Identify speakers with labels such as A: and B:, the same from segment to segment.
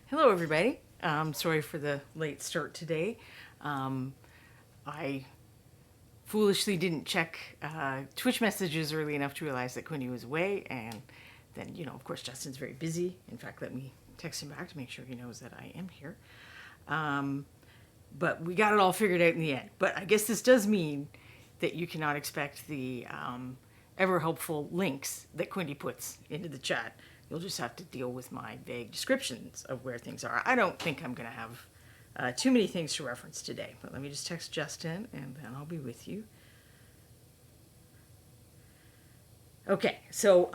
A: Hello everybody. Sorry for the late start today. I foolishly didn't check Twitch messages early enough to realize that Quinny was away, and then, of course, Justin's very busy. In fact, let me text him back to make sure he knows that I am here. But we got it all figured out in the end. But I guess this does mean that you cannot expect the ever helpful links that Quinny puts into the chat. You'll just have to deal with my vague descriptions of where things are. I don't think I'm going to have too many things to reference today, but let me just text Justin and then I'll be with you. Okay, so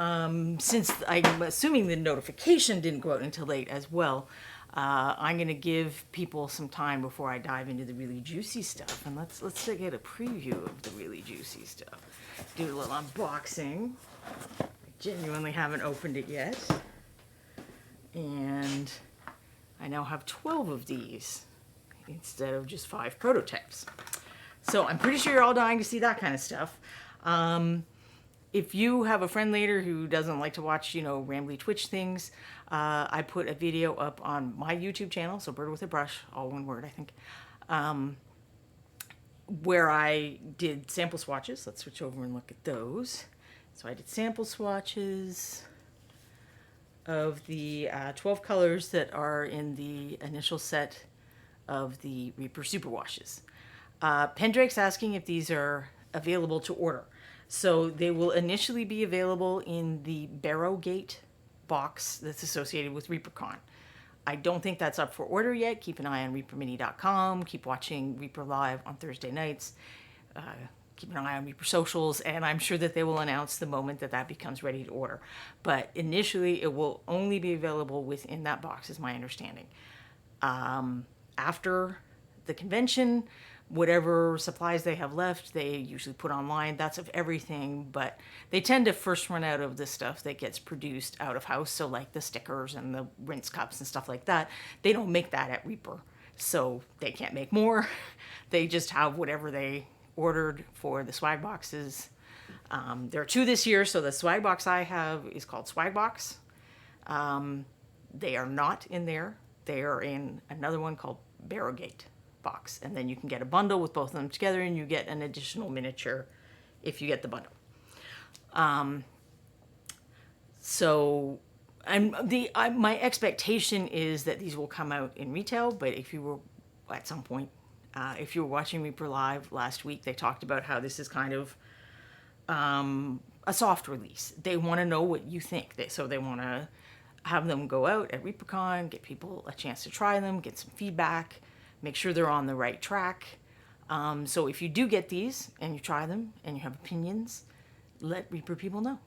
A: since I'm assuming the notification didn't go out until late as well, I'm going to give people some time before I dive into the really juicy stuff. And let's get a preview of the really juicy stuff. Do a little unboxing. I genuinely haven't opened it yet. And I now have 12 of these instead of just 5 prototypes. So I'm pretty sure you're all dying to see that kind of stuff. If you have a friend later who doesn't like to watch, rambly Twitch things, I put a video up on my YouTube channel, so Bird with a Brush, all one word, I think, where I did sample swatches. Let's switch over and look at those. So I did sample swatches of the 12 colors that are in the initial set of the Reaper Superwashes. Pendrake's asking if these are available to order. So they will initially be available in the Barrowgate box that's associated with ReaperCon. I don't think that's up for order yet. Keep an eye on reapermini.com. Keep watching Reaper Live on Thursday nights. Keep an eye on Reaper Socials, and I'm sure that they will announce the moment that that becomes ready to order. But initially, it will only be available within that box, is my understanding. After the convention, whatever supplies they have left, they usually put online. That's of everything, but they tend to first run out of the stuff that gets produced out of house. So like the stickers and the rinse cups and stuff like that, they don't make that at Reaper. So they can't make more. They just have whatever they ordered for the swag boxes. There are 2 this year, so the swag box I have is called Swag Box. They are not in there. They are in another one called Barrowgate box, and then you can get a bundle with both of them together, and you get an additional miniature if you get the bundle. My expectation is that these will come out in retail, but if you were at some point, if you were watching Reaper Live last week, they talked about how this is kind of a soft release. They want to know what you think. So they want to have them go out at ReaperCon, get people a chance to try them, get some feedback, make sure they're on the right track. So if you do get these and you try them and you have opinions, let Reaper people know.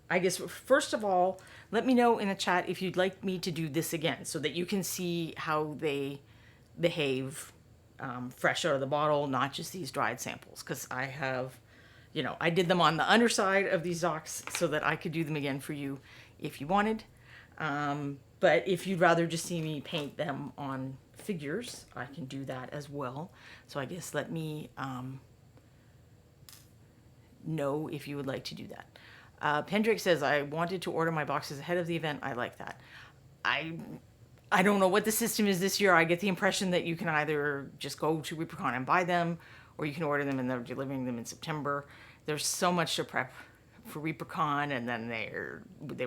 A: I guess first of all, let me know in the chat if you'd like me to do this again so that you can see how they behave fresh out of the bottle, not just these dried samples. Because I have, I did them on the underside of these docs so that I could do them again for you if you wanted. But if you'd rather just see me paint them on figures, I can do that as well. So I guess let me know if you would like to do that. Pendrake says, I wanted to order my boxes ahead of the event. I like that. I don't know what the system is this year. I get the impression that you can either just go to ReaperCon and buy them, or you can order them and they're delivering them in September. There's so much to prep for ReaperCon, and then they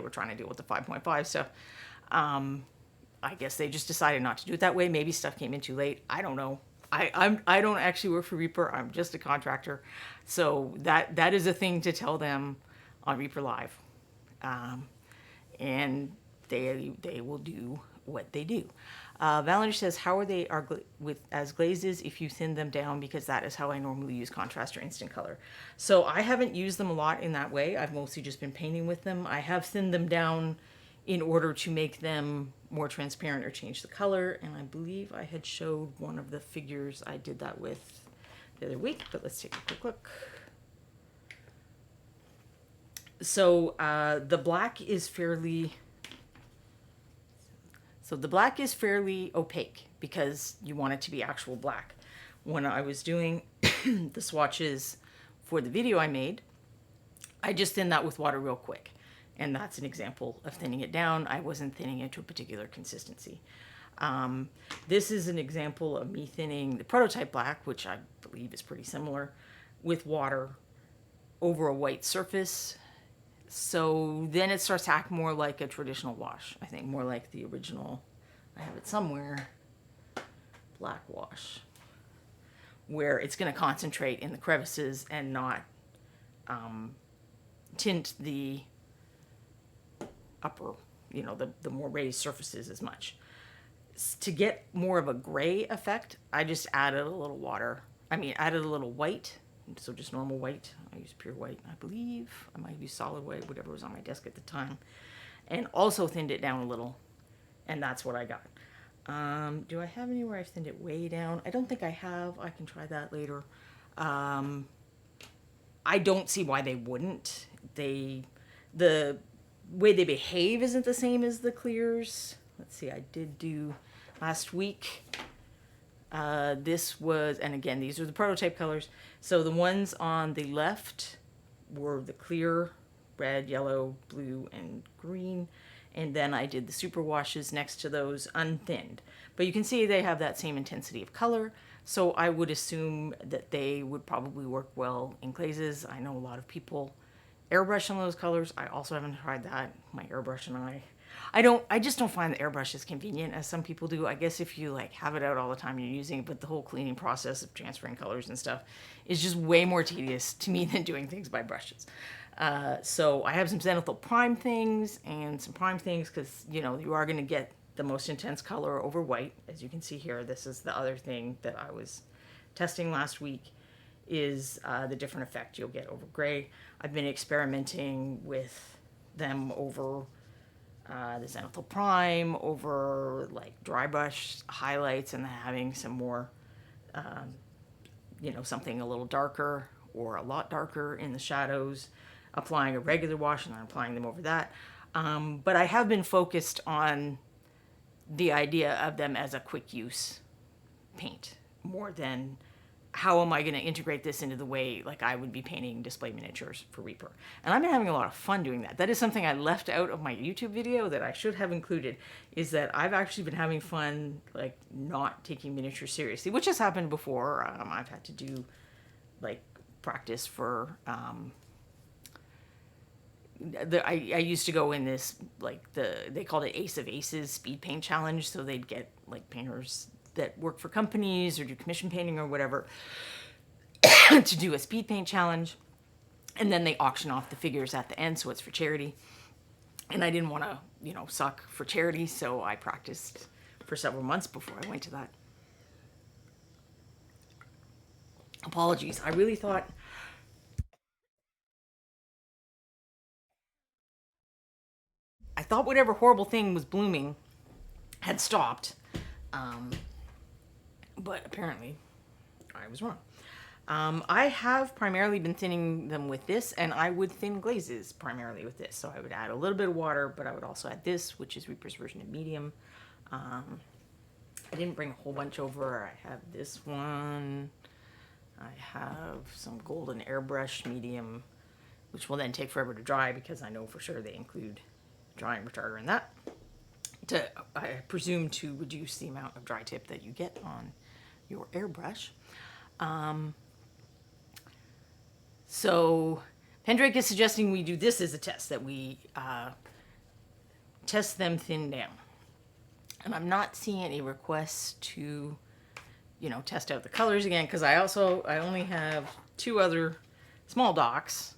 A: were trying to deal with the 5.5 stuff. I guess they just decided not to do it that way. Maybe stuff came in too late. I don't know. I don't actually work for Reaper. I'm just a contractor. So that is a thing to tell them on Reaper Live. And they will do what they do. Varnishes says, how are they as glazes if you thin them down? Because that is how I normally use contrast or instant color. So I haven't used them a lot in that way. I've mostly just been painting with them. I have thinned them down in order to make them more transparent or change the color. And I believe I had showed one of the figures I did that with the other week, but let's take a quick look. So the black is fairly opaque because you want it to be actual black. When I was doing the swatches for the video I made, I just thinned that with water real quick. And that's an example of thinning it down. I wasn't thinning it to a particular consistency. This is an example of me thinning the prototype black, which I believe is pretty similar, with water over a white surface. So then it starts to act more like a traditional wash. I think more like the original, I have it somewhere, black wash, where it's going to concentrate in the crevices and not tint the upper, you know, the more raised surfaces as much. To get more of a gray effect, I just added a little water. Added a little white. So just normal white. I use pure white, I believe. I might use solid white, whatever was on my desk at the time. And also thinned it down a little. And that's what I got. Do I have anywhere I've thinned it way down? I don't think I have. I can try that later. I don't see why they wouldn't. The way they behave isn't the same as the clears. Let's see, I did do last week. This was, and again, these are the prototype colors. So the ones on the left were the clear, red, yellow, blue, and green. And then I did the Superwashes next to those unthinned. But you can see they have that same intensity of color. So I would assume that they would probably work well in glazes. I know a lot of people airbrush on those colors. I also haven't tried that. My airbrush and I just don't find the airbrush as convenient as some people do. I guess if you like have it out all the time and you're using it, but the whole cleaning process of transferring colors and stuff is just way more tedious to me than doing things by brushes. So I have some Xenothon Prime things and some Prime things because, you know, you are going to get the most intense color over white. As you can see here, this is the other thing that I was testing last week, is the different effect you'll get over gray. I've been experimenting with them over the Zenithal Prime, over like dry brush highlights, and having some more, you know, something a little darker or a lot darker in the shadows, applying a regular wash and then applying them over that. But I have been focused on the idea of them as a quick use paint more than how am I going to integrate this into the way like I would be painting display miniatures for Reaper. And I've been having a lot of fun doing that. That is something I left out of my YouTube video that I should have included, is that I've actually been having fun like not taking miniatures seriously, which has happened before. I've had to do like practice for I used to go in this like they called it Ace of Aces speed paint challenge, so they'd get like painters that work for companies or do commission painting or whatever to do a speed paint challenge, and then they auction off the figures at the end, so it's for charity. And I didn't want to, you know, suck for charity, so I practiced for several months before I went to that. Apologies. I really thought whatever horrible thing was blooming had stopped. But apparently I was wrong. I have primarily been thinning them with this, and I would thin glazes primarily with this. So I would add a little bit of water, but I would also add this, which is Reaper's version of medium. I didn't bring a whole bunch over. I have this one. I have some golden airbrush medium, which will then take forever to dry because I know for sure they include drying retarder in that, to, I presume, to reduce the amount of dry tip that you get on your airbrush. So Pendrake is suggesting we do this as a test, that we test them thin down. And I'm not seeing any requests to, you know, test out the colors again, because I only have 2 other small docs.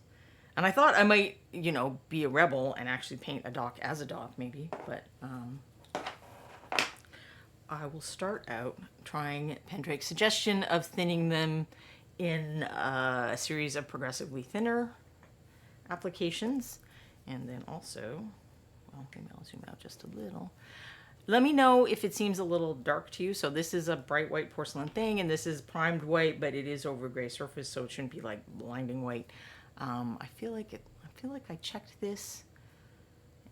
A: And I thought I might, you know, be a rebel and actually paint a dock as a dock maybe, but I will start out trying Pendrake's suggestion of thinning them in a series of progressively thinner applications. And then also, well, maybe I'll zoom out just a little. Let me know if it seems a little dark to you. So this is a bright white porcelain thing, and this is primed white, but it is over a gray surface, so it shouldn't be like blinding white. I feel like I checked this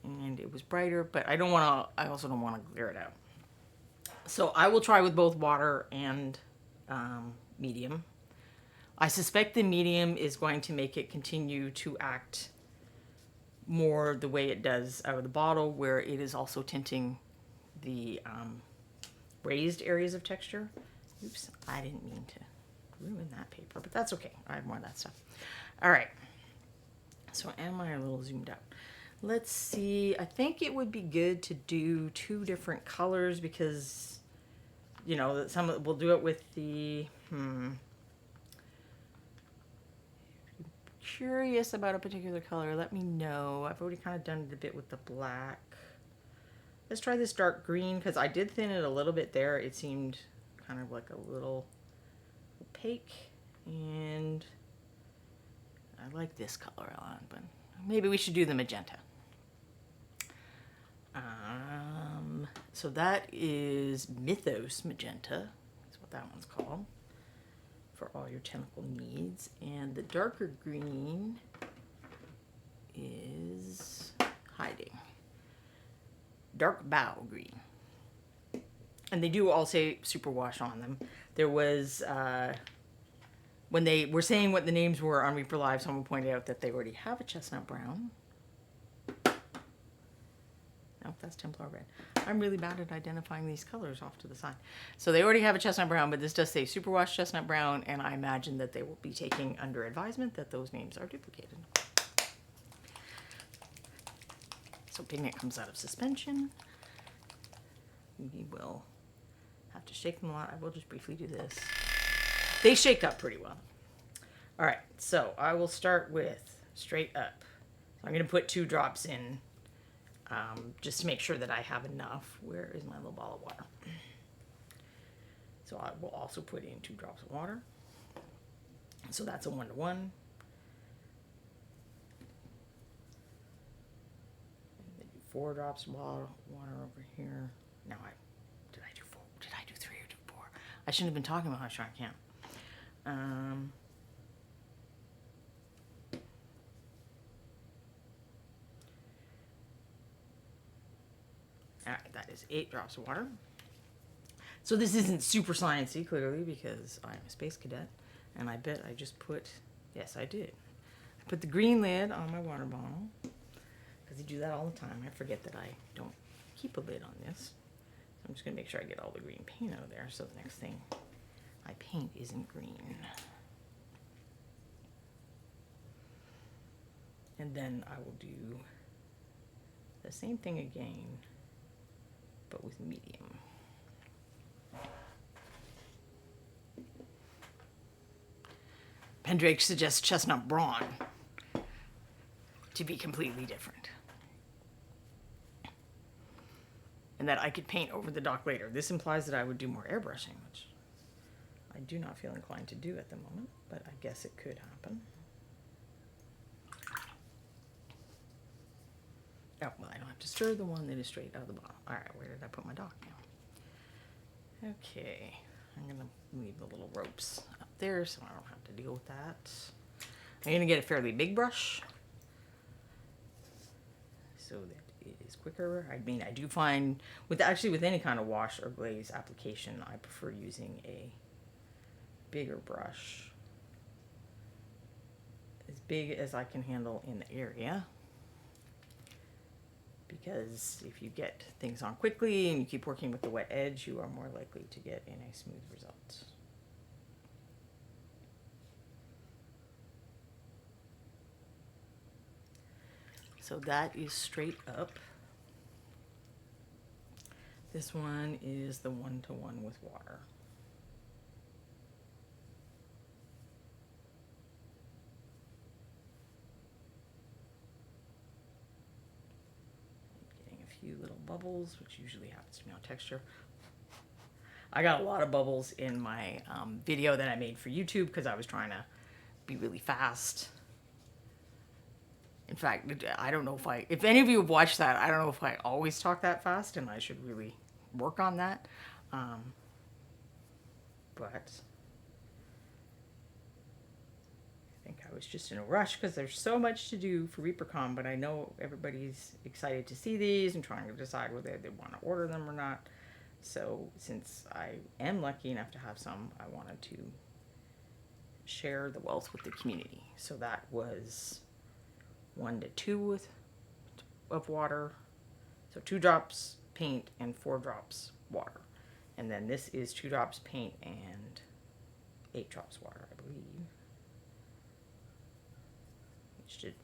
A: and it was brighter, but I also don't want to glare it out. So I will try with both water and medium. I suspect the medium is going to make it continue to act more the way it does out of the bottle, where it is also tinting the raised areas of texture. Oops, I didn't mean to ruin that paper, but that's okay. I have more of that stuff. All right. So am I a little zoomed out? Let's see. I think it would be good to do 2 different colors because, you know, we'll do it with the, curious about a particular color, let me know. I've already kind of done it a bit with the black. Let's try this dark green because I did thin it a little bit there. It seemed kind of like a little opaque, and I like this color a lot, but maybe we should do the magenta. So that is Mythos Magenta. That's what that one's called for all your tentacle needs. And the darker green is hiding. Dark Bow Green. And they do all say Superwash on them. There was, when they were saying what the names were on Reaper Live, someone pointed out that they already have a chestnut brown. Nope, that's Templar Red. I'm really bad at identifying these colors off to the side. So they already have a chestnut brown, but this does say Superwash Chestnut Brown, and I imagine that they will be taking under advisement that those names are duplicated. So pigment comes out of suspension. We will have to shake them a lot. I will just briefly do this. They shake up pretty well. All right, so I will start with straight up. So I'm going to put 2 drops in. Just to make sure that I have enough. Where is my little bottle of water? So I will also put in 2 drops of water. So that's a 1-to-1. And then do 4 drops of water over here. Now did I do 4? Did I do 3 or do 4? I shouldn't have been talking about how sure I can't. All right, that is 8 drops of water. So this isn't super sciencey, clearly, because I'm a space cadet. And I bet I just put, yes, I did. I put the green lid on my water bottle, because I do that all the time. I forget that I don't keep a lid on this. So I'm just going to make sure I get all the green paint out of there, so the next thing I paint isn't green. And then I will do the same thing again, but with medium. Pendrake suggests chestnut brawn to be completely different. And that I could paint over the dock later. This implies that I would do more airbrushing, which I do not feel inclined to do at the moment, but I guess it could happen. Oh, well, I don't have to stir the one that is straight out of the bottle. All right, where did I put my dock now? Okay, I'm gonna leave the little ropes up there so I don't have to deal with that. I'm gonna get a fairly big brush so that it is quicker. I mean, I do find, with any kind of wash or glaze application, I prefer using a bigger brush, as big as I can handle in the area. Because if you get things on quickly and you keep working with the wet edge, you are more likely to get in a smooth result. So that is straight up. This one is the 1-to-1 with water. Few little bubbles, which usually happens to me on texture. I got a lot of bubbles in my video that I made for YouTube because I was trying to be really fast. In fact, I don't know if any of you have watched that, I don't know if I always talk that fast, and I should really work on that. But I was just in a rush because there's so much to do for ReaperCon, but I know everybody's excited to see these and trying to decide whether they want to order them or not. So since I am lucky enough to have some, I wanted to share the wealth with the community. So that was 1-to-2 with of water. So 2 drops paint and 4 drops water. And then this is 2 drops paint and 8 drops water, I believe. Which did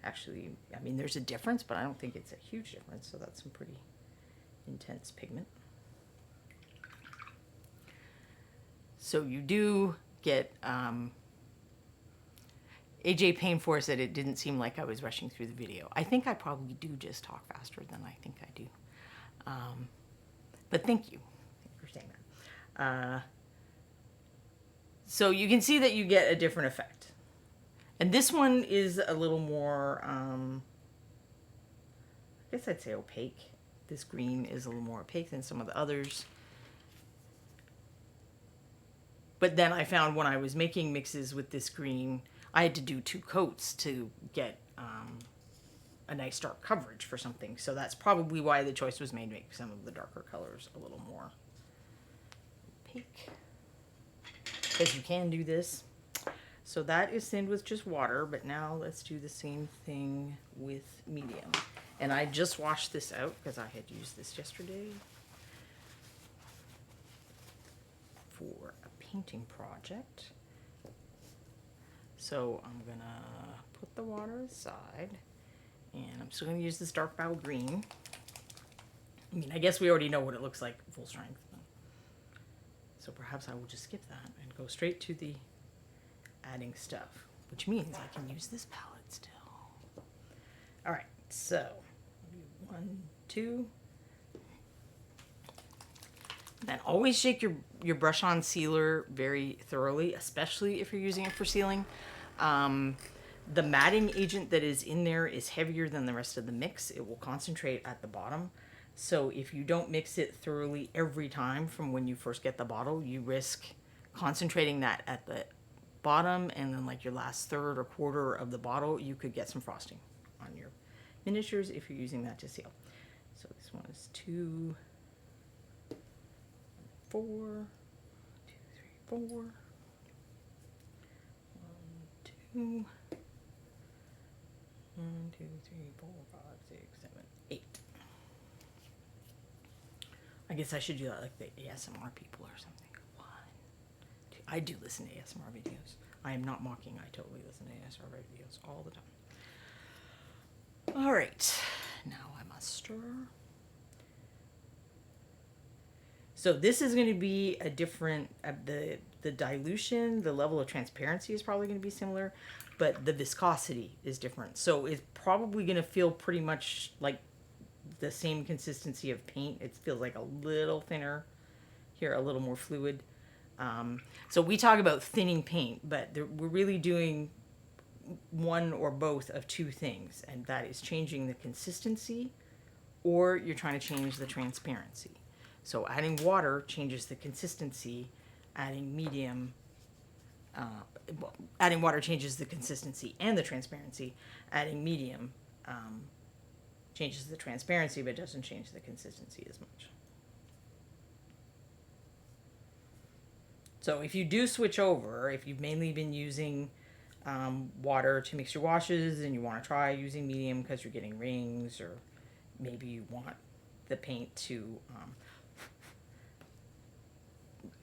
A: actually, I mean, there's a difference, but I don't think it's a huge difference. So that's some pretty intense pigment. So you do get, AJ Painforce said it didn't seem like I was rushing through the video. I think I probably do just talk faster than I think I do. But thank you for saying that. So you can see that you get a different effect. And this one is a little more, I guess I'd say opaque. This green is a little more opaque than some of the others. But then I found when I was making mixes with this green, I had to do 2 coats to get a nice dark coverage for something. So that's probably why the choice was made to make some of the darker colors a little more opaque. Because you can do this. So that is thinned with just water, but now let's do the same thing with medium. And I just washed this out because I had used this yesterday for a painting project. So I'm gonna put the water aside, and I'm still gonna use this dark bile green. I mean, I guess we already know what it looks like full strength. So perhaps I will just skip that and go straight to the adding stuff, which means I can use this palette still. All right, so 1, 2. Then always shake your brush on sealer very thoroughly, especially if you're using it for sealing. The matting agent that is in there is heavier than the rest of the mix. It will concentrate at the bottom. So if you don't mix it thoroughly every time from when you first get the bottle, you risk concentrating that at the bottom, and then like your last third or quarter of the bottle, you could get some frosting on your miniatures if you're using that to seal. So this one is 2, 4, 2, 3, 4, 1, 2, 1, 2, 3, 4, 5, 6, 7, 8. I guess I should do that like the ASMR people or something. 1, 2. I do listen to ASMR videos. I am not mocking. I totally listen to ASMR videos all the time. All right. Now I must stir. So this is going to be a different, the dilution, the level of transparency is probably going to be similar, but the viscosity is different. So it's probably going to feel pretty much like the same consistency of paint. It feels like a little thinner here, a little more fluid. So we talk about thinning paint, but we're really doing one or both of 2 things, and that is changing the consistency, or you're trying to change the transparency. So adding water changes the consistency, adding medium, adding water changes the consistency and the transparency, adding medium changes the transparency but doesn't change the consistency as much. So if you do switch over, if you've mainly been using water to mix your washes and you want to try using medium because you're getting rings, or maybe you want the paint to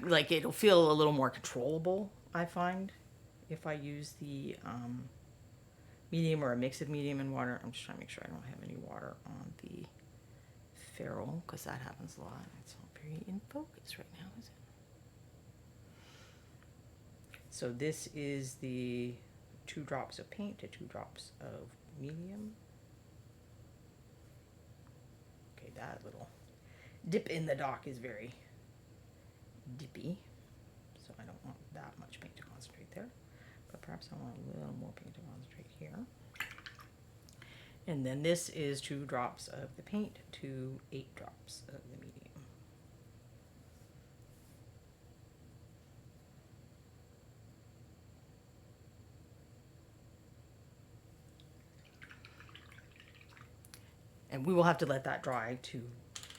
A: like it'll feel a little more controllable, I find, if I use the medium or a mix of medium and water. I'm just trying to make sure I don't have any water on the ferrule because that happens a lot. It's not very in focus right now, is it? So this is the 2 drops of paint to 2 drops of medium. Okay, that little dip in the dock is very dippy, so I don't want that much paint to concentrate there, but perhaps I want a little more paint to concentrate here. And then this is 2 drops of the paint to 8 drops of the medium. And we will have to let that dry to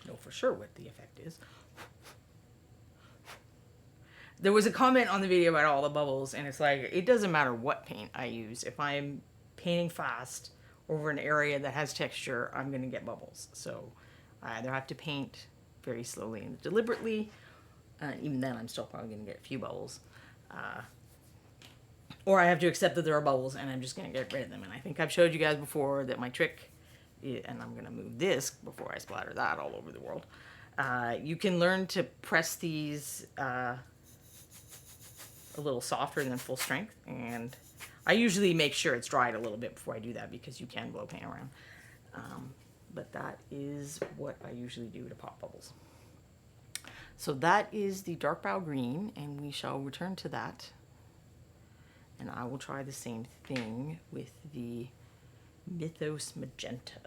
A: know for sure what the effect is. There was a comment on the video about all the bubbles, and it's like, it doesn't matter what paint I use. If I'm painting fast over an area that has texture, I'm going to get bubbles. So I either have to paint very slowly and deliberately, and even then I'm still probably going to get a few bubbles, or I have to accept that there are bubbles and I'm just going to get rid of them. And I think I've showed you guys before that my trick, and I'm going to move this before I splatter that all over the world. You can learn to press these a little softer than full strength, and I usually make sure it's dried a little bit before I do that because you can blow paint around. But that is what I usually do to pop bubbles. So that is the dark brow green, and we shall return to that. And I will try the same thing with the Mythos Magenta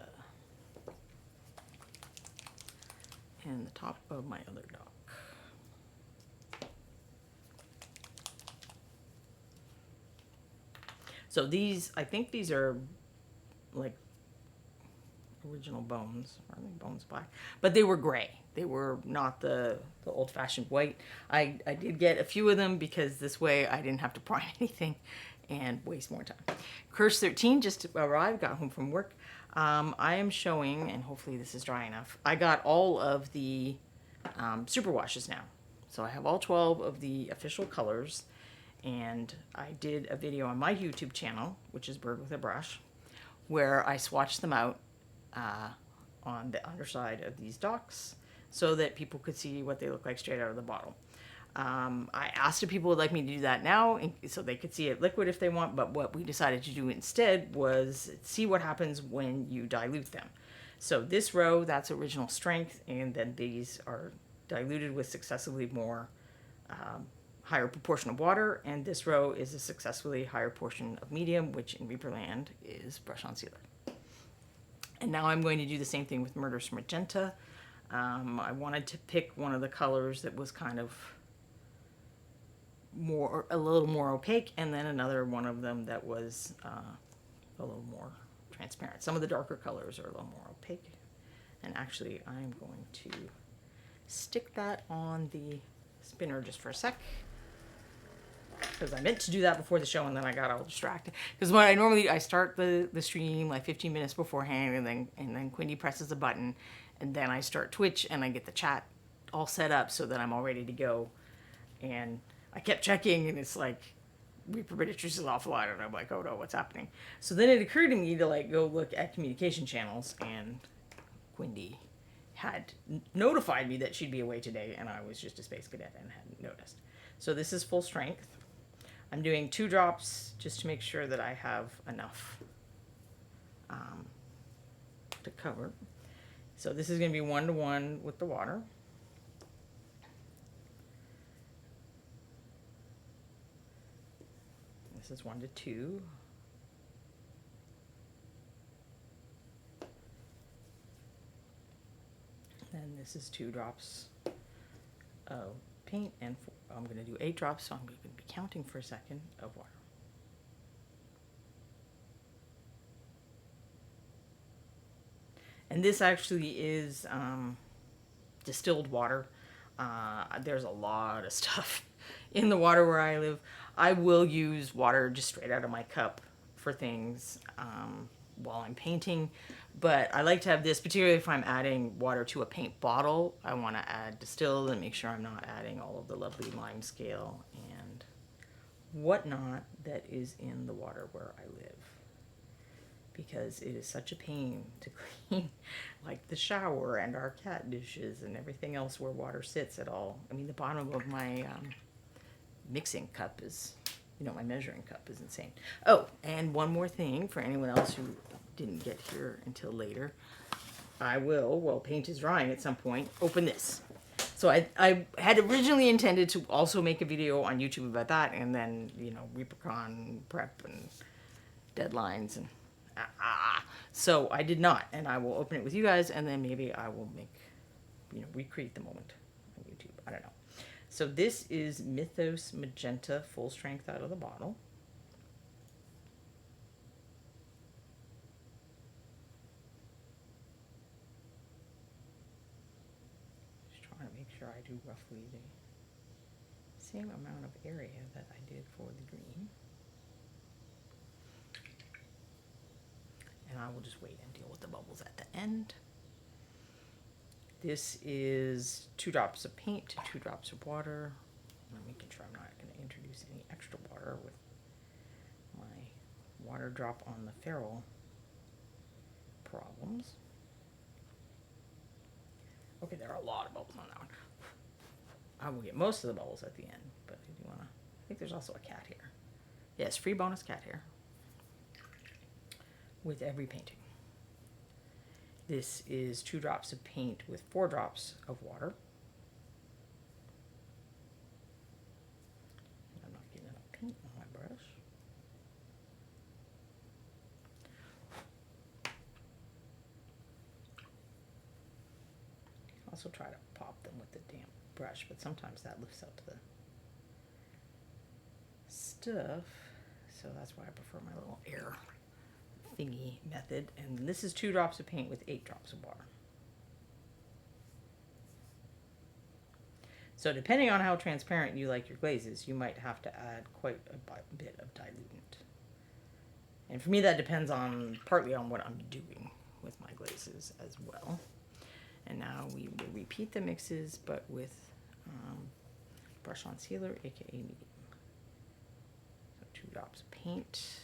A: and the top of my other dock. So these, I think these are like original bones. Are they bones black? But they were gray. They were not the old-fashioned white. I did get a few of them because this way I didn't have to prime anything and waste more time. Curse 13 just arrived, got home from work. I am showing, and hopefully this is dry enough, I got all of the Superwashes now. So I have all 12 of the official colors, and I did a video on my YouTube channel, which is Bird with a Brush, where I swatched them out on the underside of these docks so that people could see what they look like straight out of the bottle. I asked if people would like me to do that now so they could see it liquid if they want, but what we decided to do instead was see what happens when you dilute them. So this row, that's original strength, and then these are diluted with successively more higher proportion of water, and this row is a successfully higher portion of medium, which in Reaperland is brush on sealer. And now I'm going to do the same thing with Mythos Magenta. I wanted to pick one of the colors that was kind of a little more opaque, and then another one of them that was a little more transparent. Some of the darker colors are a little more opaque. And actually, I'm going to stick that on the spinner just for a sec, because I meant to do that before the show and then I got all distracted. Because what I normally do, I start the stream like 15 minutes beforehand, and then Quindy presses a button, and then I start Twitch and I get the chat all set up so that I'm all ready to go. And I kept checking, and it's like Reaper British is offline, and I'm like, oh no, what's happening? So then it occurred to me to like go look at communication channels, and Quindy had notified me that she'd be away today, and I was just a space cadet and hadn't noticed. So this is full strength. I'm doing 2 drops just to make sure that I have enough to cover. So this is going to be 1-to-1 with the water. This is 1-to-2. And this is 2 drops of paint, and I'm going to do 8 drops, so I'm going to be counting for a second, of water. And this actually is distilled water. There's a lot of stuff in the water where I live. I will use water just straight out of my cup for things while I'm painting, but I like to have this, particularly if I'm adding water to a paint bottle. I want to add distilled and make sure I'm not adding all of the lovely lime scale and whatnot that is in the water where I live, because it is such a pain to clean, like the shower and our cat dishes and everything else where water sits at all. I mean, the bottom of my mixing cup is, my measuring cup is insane. Oh, and one more thing for anyone else who didn't get here until later. I will, while paint is drying at some point, open this. So I had originally intended to also make a video on YouTube about that, and then, ReaperCon prep and deadlines and so I did not, and I will open it with you guys, and then maybe I will make, recreate the moment on YouTube. I don't know. So this is Mythos Magenta full strength out of the bottle. Just trying to make sure I do roughly the same amount of area that I did for the green. and I will just wait and deal with the bubbles at the end. This is 2 drops of paint to 2 drops of water. I'm making sure I'm not going to introduce any extra water with my water drop on the ferrule problems. Okay, there are a lot of bubbles on that one. I will get most of the bubbles at the end, but I do want to, I think there's also a cat hair. Yes, free bonus cat hair with every painting. This is 2 drops of paint with 4 drops of water. I'm not getting enough paint on my brush. Also try to pop them with the damp brush, but sometimes that lifts up the stuff. So that's why I prefer my little air thingy method. And this is 2 drops of paint with 8 drops of water. So depending on how transparent you like your glazes, you might have to add quite a bit of diluent. And for me, that depends on partly on what I'm doing with my glazes as well. And now we will repeat the mixes, but with brush on sealer, aka medium. So 2 drops of paint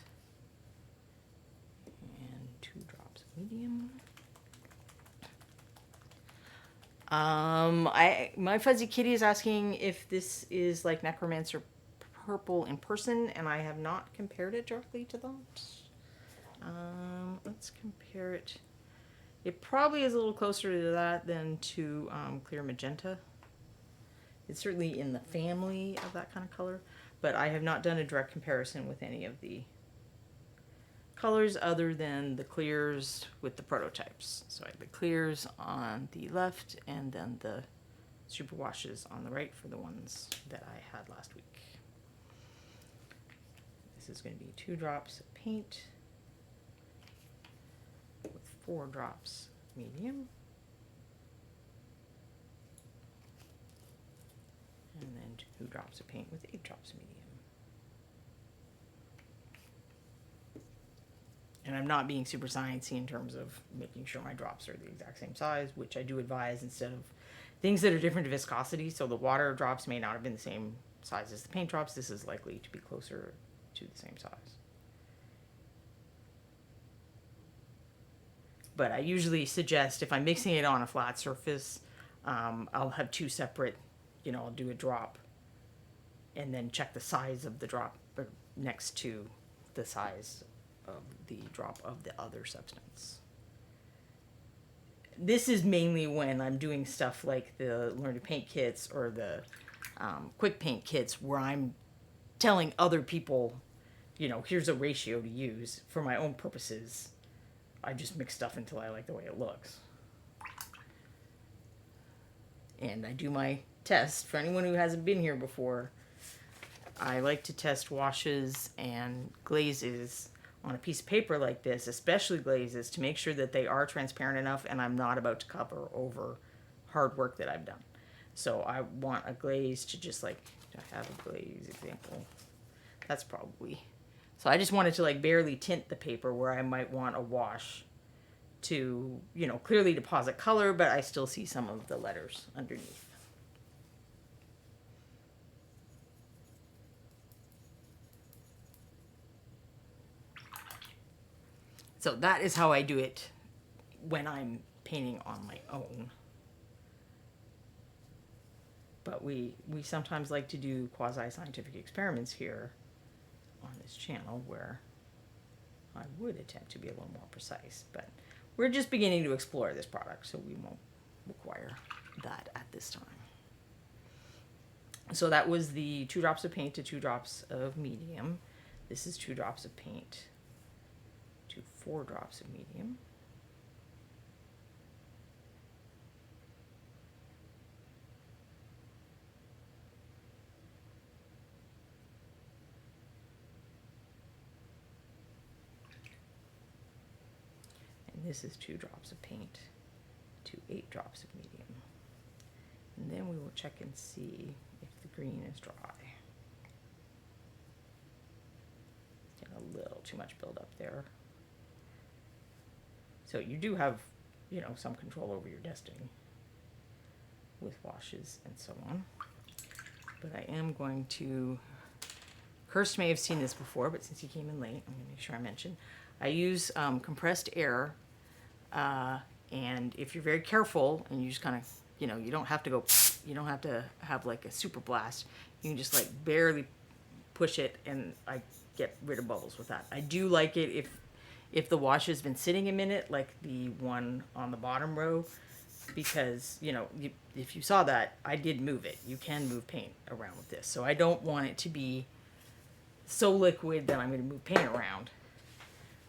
A: and 2 drops of medium. My fuzzy kitty is asking if this is like Necromancer Purple in person, and I have not compared it directly to that. Let's compare it. It probably is a little closer to that than to Clear Magenta. It's certainly in the family of that kind of color, but I have not done a direct comparison with any of the colors other than the clears with the prototypes. So I have the clears on the left and then the Superwashes on the right for the ones that I had last week. This is going to be 2 drops of paint with 4 drops medium. And then 2 drops of paint with 8 drops medium. And I'm not being super sciencey in terms of making sure my drops are the exact same size, which I do advise instead of things that are different viscosity. So the water drops may not have been the same size as the paint drops. This is likely to be closer to the same size. But I usually suggest if I'm mixing it on a flat surface, I'll have 2 separate, I'll do a drop and then check the size of the drop next to the size of the drop of the other substance. This is mainly when I'm doing stuff like the Learn to Paint kits or the quick paint kits where I'm telling other people, here's a ratio to use. For my own purposes, I just mix stuff until I like the way it looks. And I do my test. For anyone who hasn't been here before, I like to test washes and glazes on a piece of paper like this, especially glazes, to make sure that they are transparent enough and I'm not about to cover over hard work that I've done. So I want a glaze to just like, I have a glaze example. That's probably, so I just wanted to like barely tint the paper where I might want a wash to, clearly deposit color, but I still see some of the letters underneath. So that is how I do it when I'm painting on my own. But we sometimes like to do quasi-scientific experiments here on this channel where I would attempt to be a little more precise. But we're just beginning to explore this product, so we won't require that at this time. So that was the 2 drops of paint to 2 drops of medium. This is 2 drops of paint to 4 drops of medium. And this is 2 drops of paint to 8 drops of medium. And then we will check and see if the green is dry. Getting a little too much buildup there. So you do have, you know, some control over your destiny with washes and so on. But I am going to, Kirst may have seen this before, but since he came in late, I'm going to make sure I mention. I use compressed air, and if you're very careful and you just kind of, you know, you don't have to go, you don't have to have like a super blast. You can just like barely push it, and I get rid of bubbles with that. I do like it if the wash has been sitting a minute, like the one on the bottom row, because, you know, if you saw that, I did move it. You can move paint around with this. So I don't want it to be so liquid that I'm going to move paint around.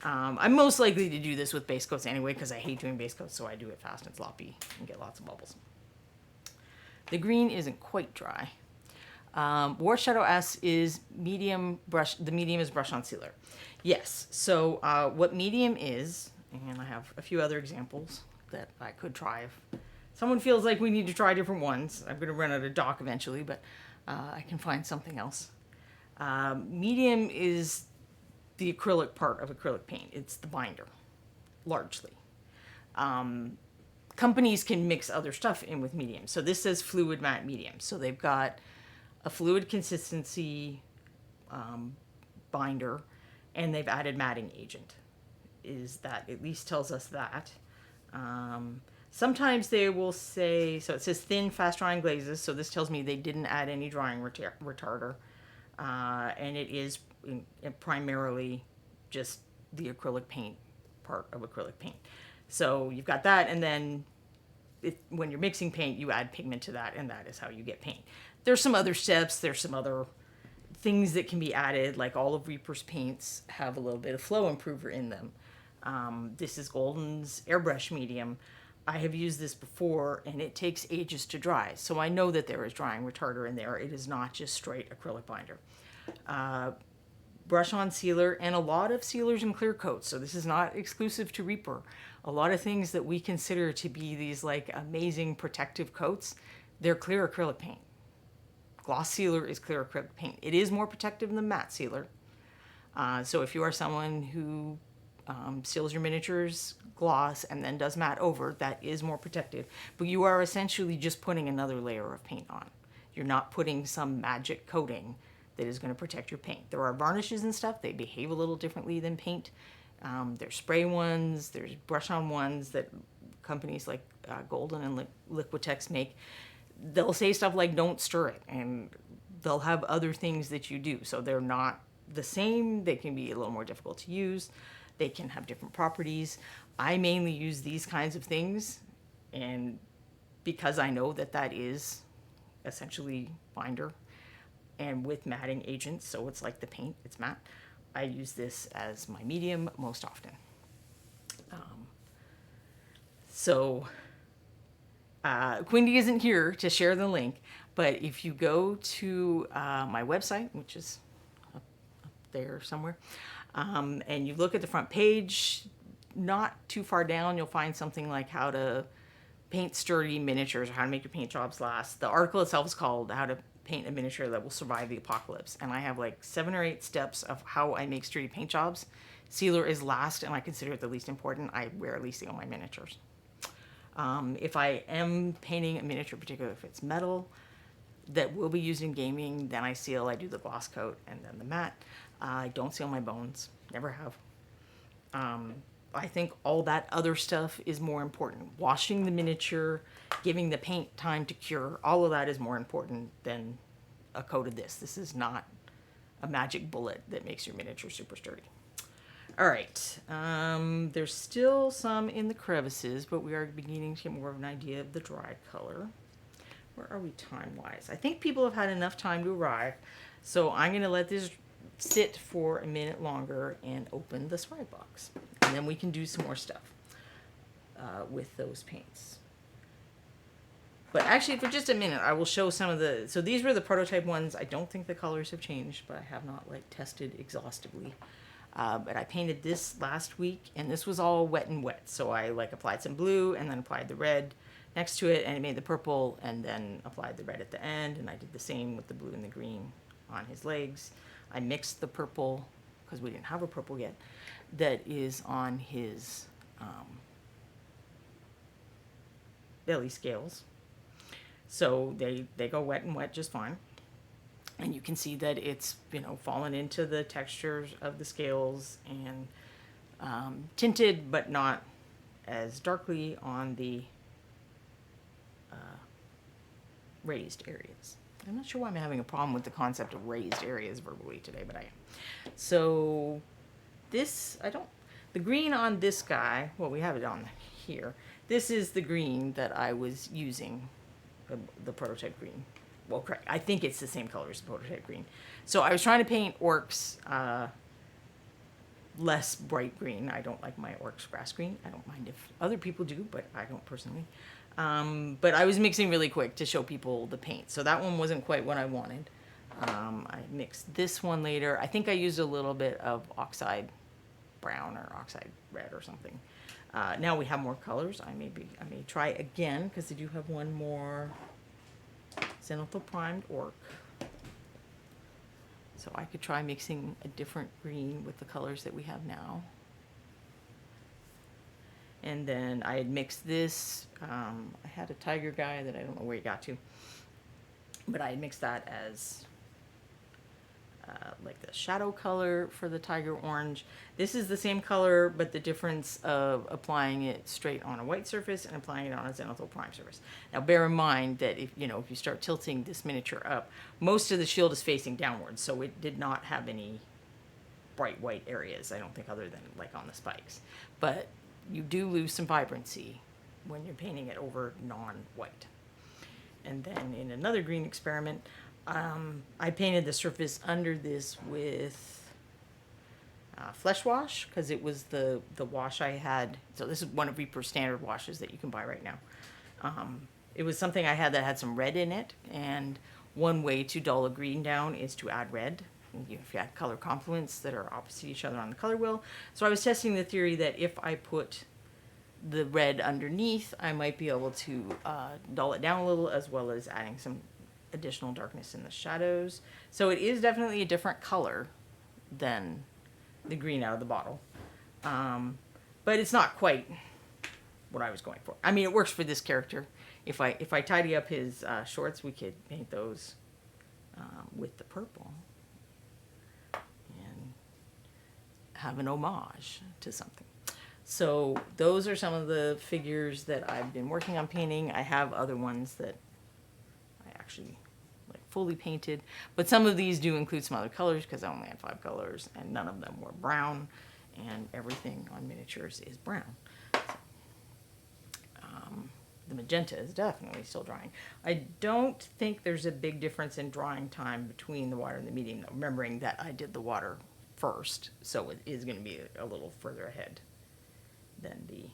A: I'm most likely to do this with base coats anyway, because I hate doing base coats, so I do it fast and sloppy and get lots of bubbles. The green isn't quite dry. War Shadow S is medium brush. The medium is brush on sealer. Yes. So what medium is, and I have a few other examples that I could try if someone feels like we need to try different ones. I'm going to run out of dock eventually, but I can find something else. Medium is the acrylic part of acrylic paint. It's the binder, largely. Companies can mix other stuff in with medium. So this says fluid matte medium. So they've got a fluid consistency binder, and they've added matting agent. Is that at least tells us that. Sometimes they will say, so it says thin, fast drying glazes. So this tells me they didn't add any drying retarder. And it is primarily just the acrylic paint part of acrylic paint. So you've got that, and then when you're mixing paint, you add pigment to that, and that is how you get paint. There's some other steps. There's some other things that can be added, like all of Reaper's paints have a little bit of flow improver in them. This is Golden's Airbrush medium. I have used this before, and it takes ages to dry. So I know that there is drying retarder in there. It is not just straight acrylic binder. Brush on sealer, and a lot of sealers and clear coats. So this is not exclusive to Reaper. A lot of things that we consider to be these like amazing protective coats, they're clear acrylic paint. Gloss sealer is clear acrylic paint. It is more protective than matte sealer. So if you are someone who seals your miniatures gloss and then does matte over, that is more protective. But you are essentially just putting another layer of paint on. You're not putting some magic coating that is going to protect your paint. There are varnishes and stuff. They behave a little differently than paint. There's spray ones. There's brush on ones that companies like Golden and Liquitex make. They'll say stuff like don't stir it, and they'll have other things that you do. So they're not the same. They can be a little more difficult to use. They can have different properties. I mainly use these kinds of things, and because I know that that is essentially binder and with matting agents, so it's like the paint, it's matte, I use this as my medium most often. Quindy isn't here to share the link, but if you go to my website, which is up there somewhere, and you look at the front page, not too far down, you'll find something like how to paint sturdy miniatures or how to make your paint jobs last. The article itself is called How to Paint a Miniature That Will Survive the Apocalypse. And I have like 7 or 8 steps of how I make sturdy paint jobs. Sealer is last, and I consider it the least important. I rarely seal my miniatures. If I am painting a miniature, particularly if it's metal that will be used in gaming, then I seal. I do the gloss coat and then the matte. I don't seal my bones. Never have. I think all that other stuff is more important. Washing the miniature, giving the paint time to cure, all of that is more important than a coat of this. This is not a magic bullet that makes your miniature super sturdy. All right, there's still some in the crevices, but we are beginning to get more of an idea of the dry color. Where are we time-wise? I think people have had enough time to arrive, so I'm gonna let this sit for a minute longer and open the swag box. And then we can do some more stuff with those paints. But actually, for just a minute, I will show some of the, so these were the prototype ones. I don't think the colors have changed, but I have not like tested exhaustively. But I painted this last week, and this was all wet and wet. So I like applied some blue and then applied the red next to it, and it made the purple, and then applied the red at the end. And I did the same with the blue and the green on his legs. I mixed the purple, because we didn't have a purple yet, that is on his belly scales. So they go wet and wet just fine. And you can see that it's, you know, fallen into the textures of the scales and tinted, but not as darkly on the raised areas. I'm not sure why I'm having a problem with the concept of raised areas verbally today, but I am. So this, the green on this guy, well, we have it on here. This is the green that I was using, the prototype green. Well, correct. I think it's the same color as the prototype green. So I was trying to paint orcs less bright green. I don't like my orcs grass green. I don't mind if other people do, but I don't personally. But I was mixing really quick to show people the paint. So that one wasn't quite what I wanted. I mixed this one later. I think I used a little bit of oxide brown or oxide red or something. Now we have more colors. I may try again because they do have one more Xenothon Prime orc. So I could try mixing a different green with the colors that we have now. And then I had mixed this. I had a tiger guy that I don't know where he got to. But I had mixed that as like the shadow color for the tiger orange. This is the same color, but the difference of applying it straight on a white surface and applying it on a Xenothon Prime surface. Now bear in mind that if you start tilting this miniature up, most of the shield is facing downwards, so it did not have any bright white areas, I don't think, other than like on the spikes. But you do lose some vibrancy when you're painting it over non-white. And then in another green experiment, I painted the surface under this with Flesh Wash, because it was the wash I had. So this is one of Reaper's standard washes that you can buy right now. It was something I had that had some red in it, and one way to dull a green down is to add red. If you add color complements that are opposite each other on the color wheel. So I was testing the theory that if I put the red underneath, I might be able to dull it down a little, as well as adding some additional darkness in the shadows. So it is definitely a different color than the green out of the bottle. But it's not quite what I was going for. I mean, it works for this character. If I tidy up his shorts, we could paint those with the purple and have an homage to something. So those are some of the figures that I've been working on painting. I have other ones that I actually like fully painted, but some of these do include some other colors because I only had 5 colors and none of them were brown, and everything on miniatures is brown. So, the magenta is definitely still drying. I don't think there's a big difference in drying time between the water and the medium, though, remembering that I did the water first, so it is going to be a little further ahead than the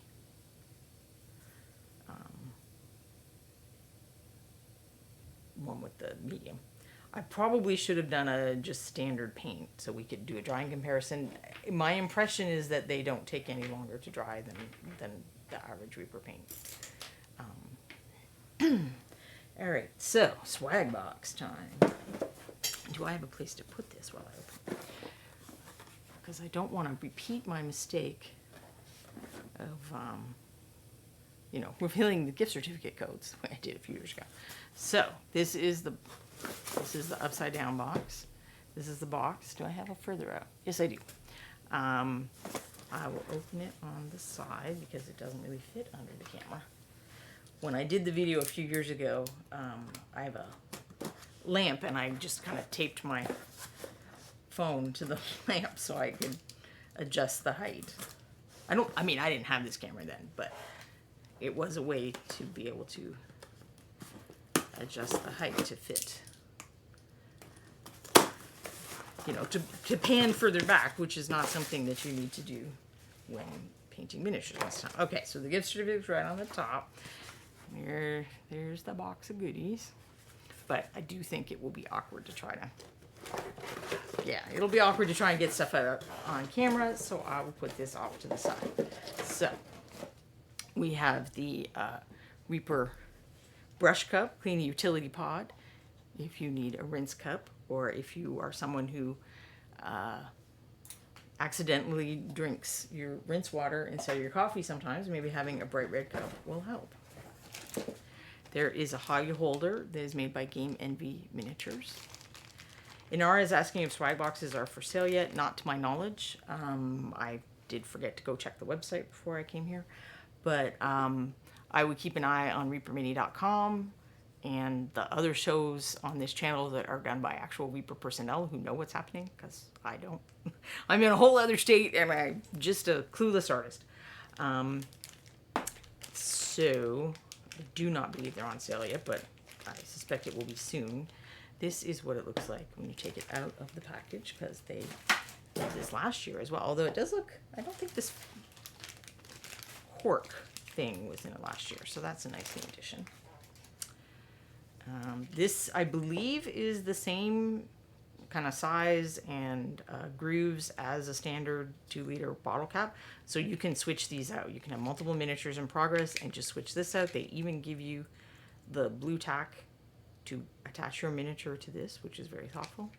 A: one with the medium. I probably should have done a just standard paint so we could do a drying comparison. My impression is that they don't take any longer to dry than the average Reaper paint. All right, so swag box time. Do I have a place to put this while I open? Because I don't want to repeat my mistake of, revealing the gift certificate codes the way I did a few years ago. So this is the upside down box. This is the box. Do I have a further out? Yes, I do. I will open it on the side because it doesn't really fit under the camera. When I did the video a few years ago, I have a lamp and I just kind of taped my phone to the lamp so I could adjust the height. I didn't have this camera then, but it was a way to be able to adjust the height to fit, to pan further back, which is not something that you need to do when painting miniatures this time. Okay, so the gift certificate's right on the top. There's the box of goodies. But I do think it will be awkward to try to, it'll be awkward to try and get stuff out on camera, so I will put this off to the side. So, we have the Reaper brush cup, cleaning utility pod, if you need a rinse cup, or if you are someone who accidentally drinks your rinse water instead of your coffee sometimes, maybe having a bright red cup will help. There is a hobby holder that is made by Game Envy Miniatures. Inara is asking if swag boxes are for sale yet. Not to my knowledge. I did forget to go check the website before I came here. But I would keep an eye on reapermini.com and the other shows on this channel that are done by actual Reaper personnel who know what's happening, because I don't. I'm in a whole other state and I'm just a clueless artist. So I do not believe they're on sale yet, but I suspect it will be soon. This is what it looks like when you take it out of the package, because they did this last year as well. Although it does look, I don't think this cork thing was in it last year, so that's a nice new addition. This, I believe, is the same kind of size and grooves as a standard 2-liter bottle cap. So you can switch these out. You can have multiple miniatures in progress and just switch this out. They even give you the blue tack to attach your miniature to this, which is very thoughtful.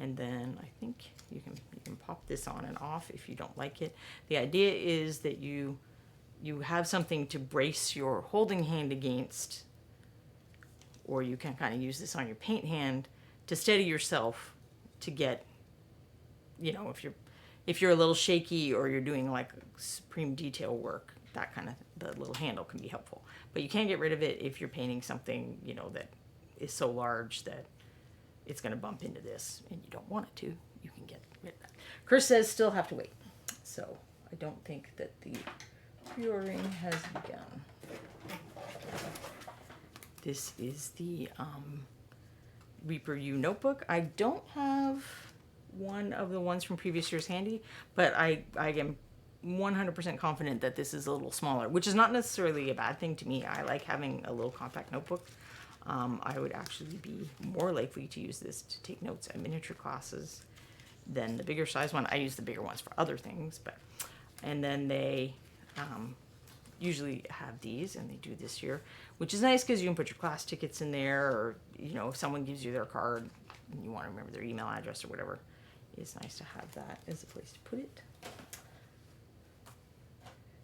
A: And then I think you can pop this on and off if you don't like it. The idea is that you have something to brace your holding hand against, or you can kind of use this on your paint hand to steady yourself to get, you know, if you're a little shaky or you're doing like supreme detail work, that kind of, the little handle can be helpful. But you can't get rid of it if you're painting something, you know, that is so large that it's going to bump into this and you don't want it to. You can get rid of that. Chris says still have to wait. So I don't think that the pre-ordering has begun. This is the Reaper U notebook. I don't have one of the ones from previous years handy, but I am 100% confident that this is a little smaller, which is not necessarily a bad thing to me. I like having a little compact notebook. I would actually be more likely to use this to take notes at miniature classes than the bigger size one. I use the bigger ones for other things, but, and then they usually have these, and they do this year, which is nice because you can put your class tickets in there, or, you know, if someone gives you their card and you want to remember their email address or whatever, it's nice to have that as a place to put it.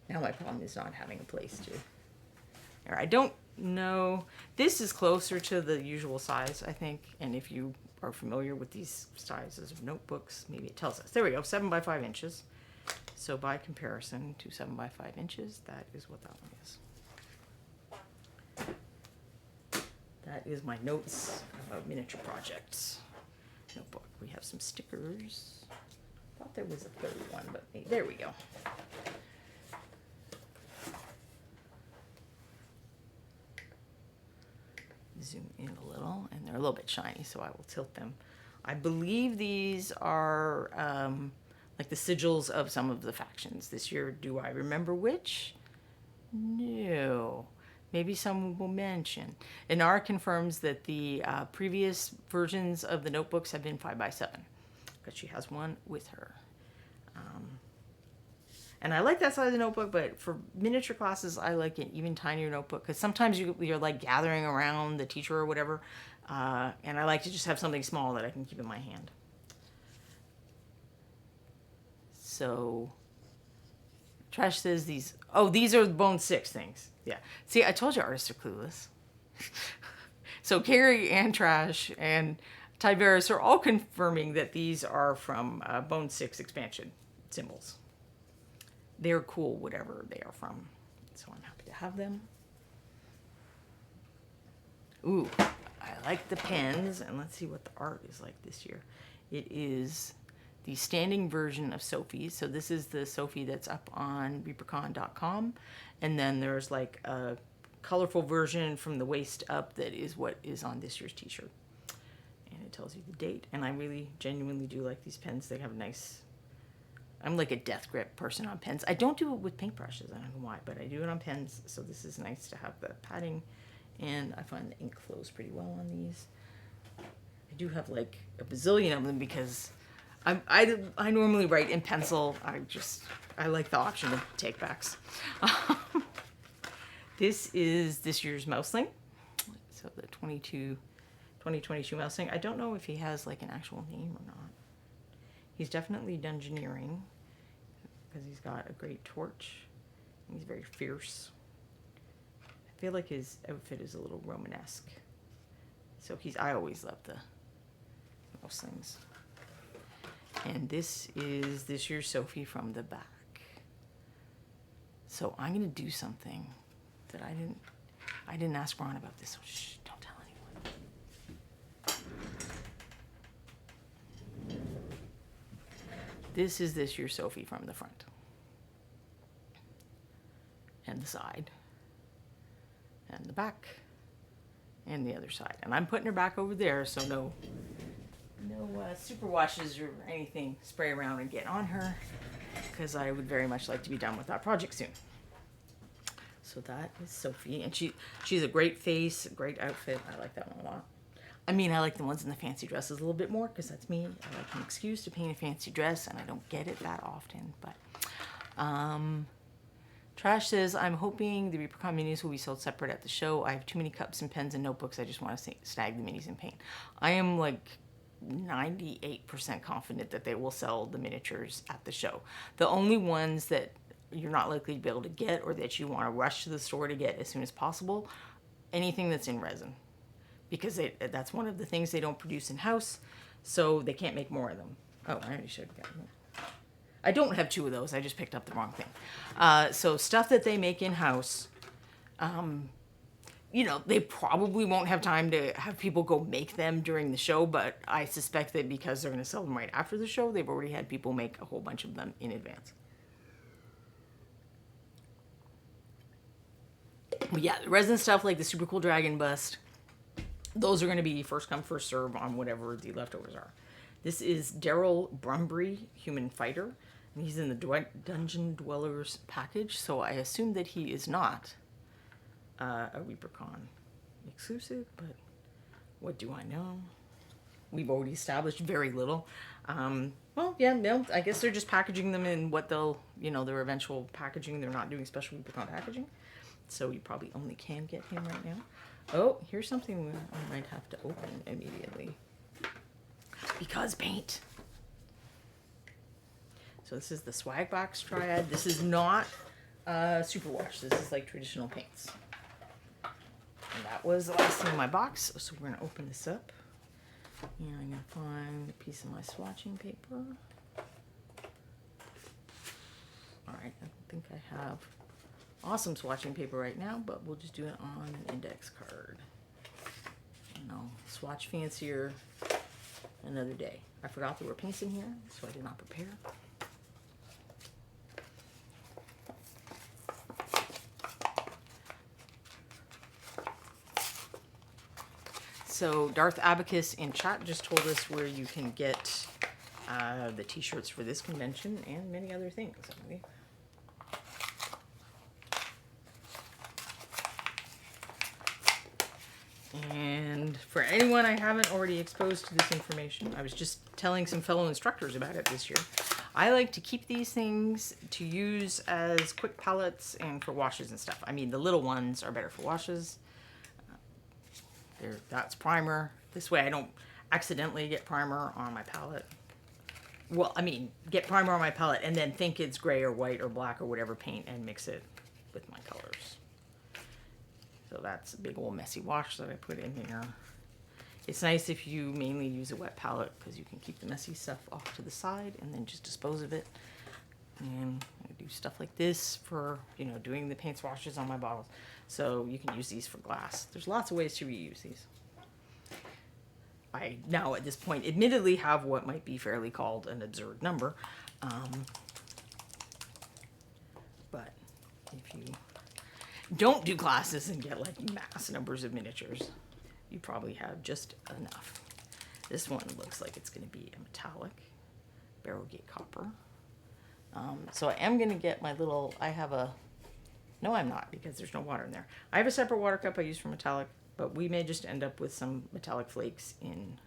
A: Now my problem is not having a place to. I don't know. This is closer to the usual size, I think, and if you are familiar with these sizes of notebooks, maybe it tells us. There we go, 7 by 5 inches. So by comparison to 7 by 5 inches, that is what that one is. That is my notes about miniature projects notebook. We have some stickers. I thought there was a third one, but there we go. Zoom in a little, and they're a little bit shiny, so I will tilt them. I believe these are like the sigils of some of the factions this year. Do I remember which? No. Maybe someone will mention. Inara confirms that the previous versions of the notebooks have been 5 by 7, because she has one with her. And I like that size of notebook, but for miniature classes, I like an even tinier notebook, because sometimes you're like gathering around the teacher or whatever, and I like to just have something small that I can keep in my hand. So, Trash says these, oh, these are Bone 6 things. Yeah. See, I told you artists are clueless. So Carrie and Trash and Tyveris are all confirming that these are from Bone 6 expansion symbols. They're cool, whatever they are from. So I'm happy to have them. Ooh, I like the pens, and let's see what the art is like this year. It is the standing version of Sophie. So this is the Sophie that's up on reapercon.com. And then there's like a colorful version from the waist up that is what is on this year's t-shirt. And it tells you the date. And I really genuinely do like these pens. They have a nice, I'm like a death grip person on pens. I don't do it with paintbrushes. I don't know why, but I do it on pens. So this is nice to have the padding. And I find the ink flows pretty well on these. I do have like a bazillion of them because I normally write in pencil. I like the option of take backs. This is this year's Mouseling. So the 2022 Mouseling. I don't know if he has like an actual name or not. He's definitely dungeoneering because he's got a great torch. And he's very fierce. I I feel like his outfit is a little Romanesque. So I always love most things. And this is this year's Sophie from the back. So I'm going to do something that I didn't ask Ron about this, so shh, don't tell anyone. This is this year's Sophie from the front. And the side. And the back. And the other side. And I'm putting her back over there, so no Superwashes or anything spray around and get on her, because I would very much like to be done with that project soon. So that is Sophie, and she's a great face, a great outfit. I like that one a lot. I mean, I like the ones in the fancy dresses a little bit more, because that's me. I like an excuse to paint a fancy dress, and I don't get it that often. But Trash says, I'm hoping the Reaper minis will be sold separate at the show. I have too many cups and pens and notebooks. I just want to snag the minis and paint. I am like 98% confident that they will sell the miniatures at the show. The only ones that you're not likely to be able to get, or that you want to rush to the store to get as soon as possible, anything that's in resin, because that's one of the things they don't produce in-house, so they can't make more of them. Oh, I already should have gotten it. I don't have two of those. I just picked up the wrong thing. So stuff that they make in-house, you know, they probably won't have time to have people go make them during the show, but I suspect that because they're going to sell them right after the show, they've already had people make a whole bunch of them in advance. But yeah, the resin stuff like the super cool dragon bust, those are going to be first come, first serve on whatever the leftovers are. This is Daryl Brumbry, Human Fighter, and he's in the Dungeon Dwellers package, so I assume that he is not a ReaperCon exclusive, but what do I know? We've already established very little. Well, yeah, no, I guess they're just packaging them in what they'll, you know, their eventual packaging. They're not doing special ReaperCon packaging, so you probably only can get him right now. Oh, here's something I might have to open immediately. Because paint. So this is the Swag Box Triad. This is not Superwash. This is like traditional paints. And that was the last thing in my box. So we're going to open this up. And I'm going to find a piece of my swatching paper. Alright, I don't think I have awesome swatching paper right now, but we'll just do it on an index card. And I'll swatch fancier another day. I forgot there were paints in here, so I did not prepare. So Darth Abacus in chat just told us where you can get the t-shirts for this convention and many other things. And for anyone I haven't already exposed to this information, I was just telling some fellow instructors about it this year. I like to keep these things to use as quick palettes and for washes and stuff. I mean, the little ones are better for washes. That's primer. This way I don't accidentally get primer on my palette. Well, I mean, get primer on my palette and then think it's gray or white or black or whatever paint and mix it with my colors. So that's a big old messy wash that I put in here. It's nice if you mainly use a wet palette because you can keep the messy stuff off to the side and then just dispose of it. And I do stuff like this for, you know, doing the paint swatches on my bottles. So you can use these for glass. There's lots of ways to reuse these. I now at this point admittedly have what might be fairly called an absurd number. But if you don't do glasses and get like mass numbers of miniatures, you probably have just enough. This one looks like it's going to be a metallic barrel gate copper. So I am going to get my little, no I'm not because there's no water in there. I have a separate water cup I use for metallic, but we may just end up with some metallic flakes in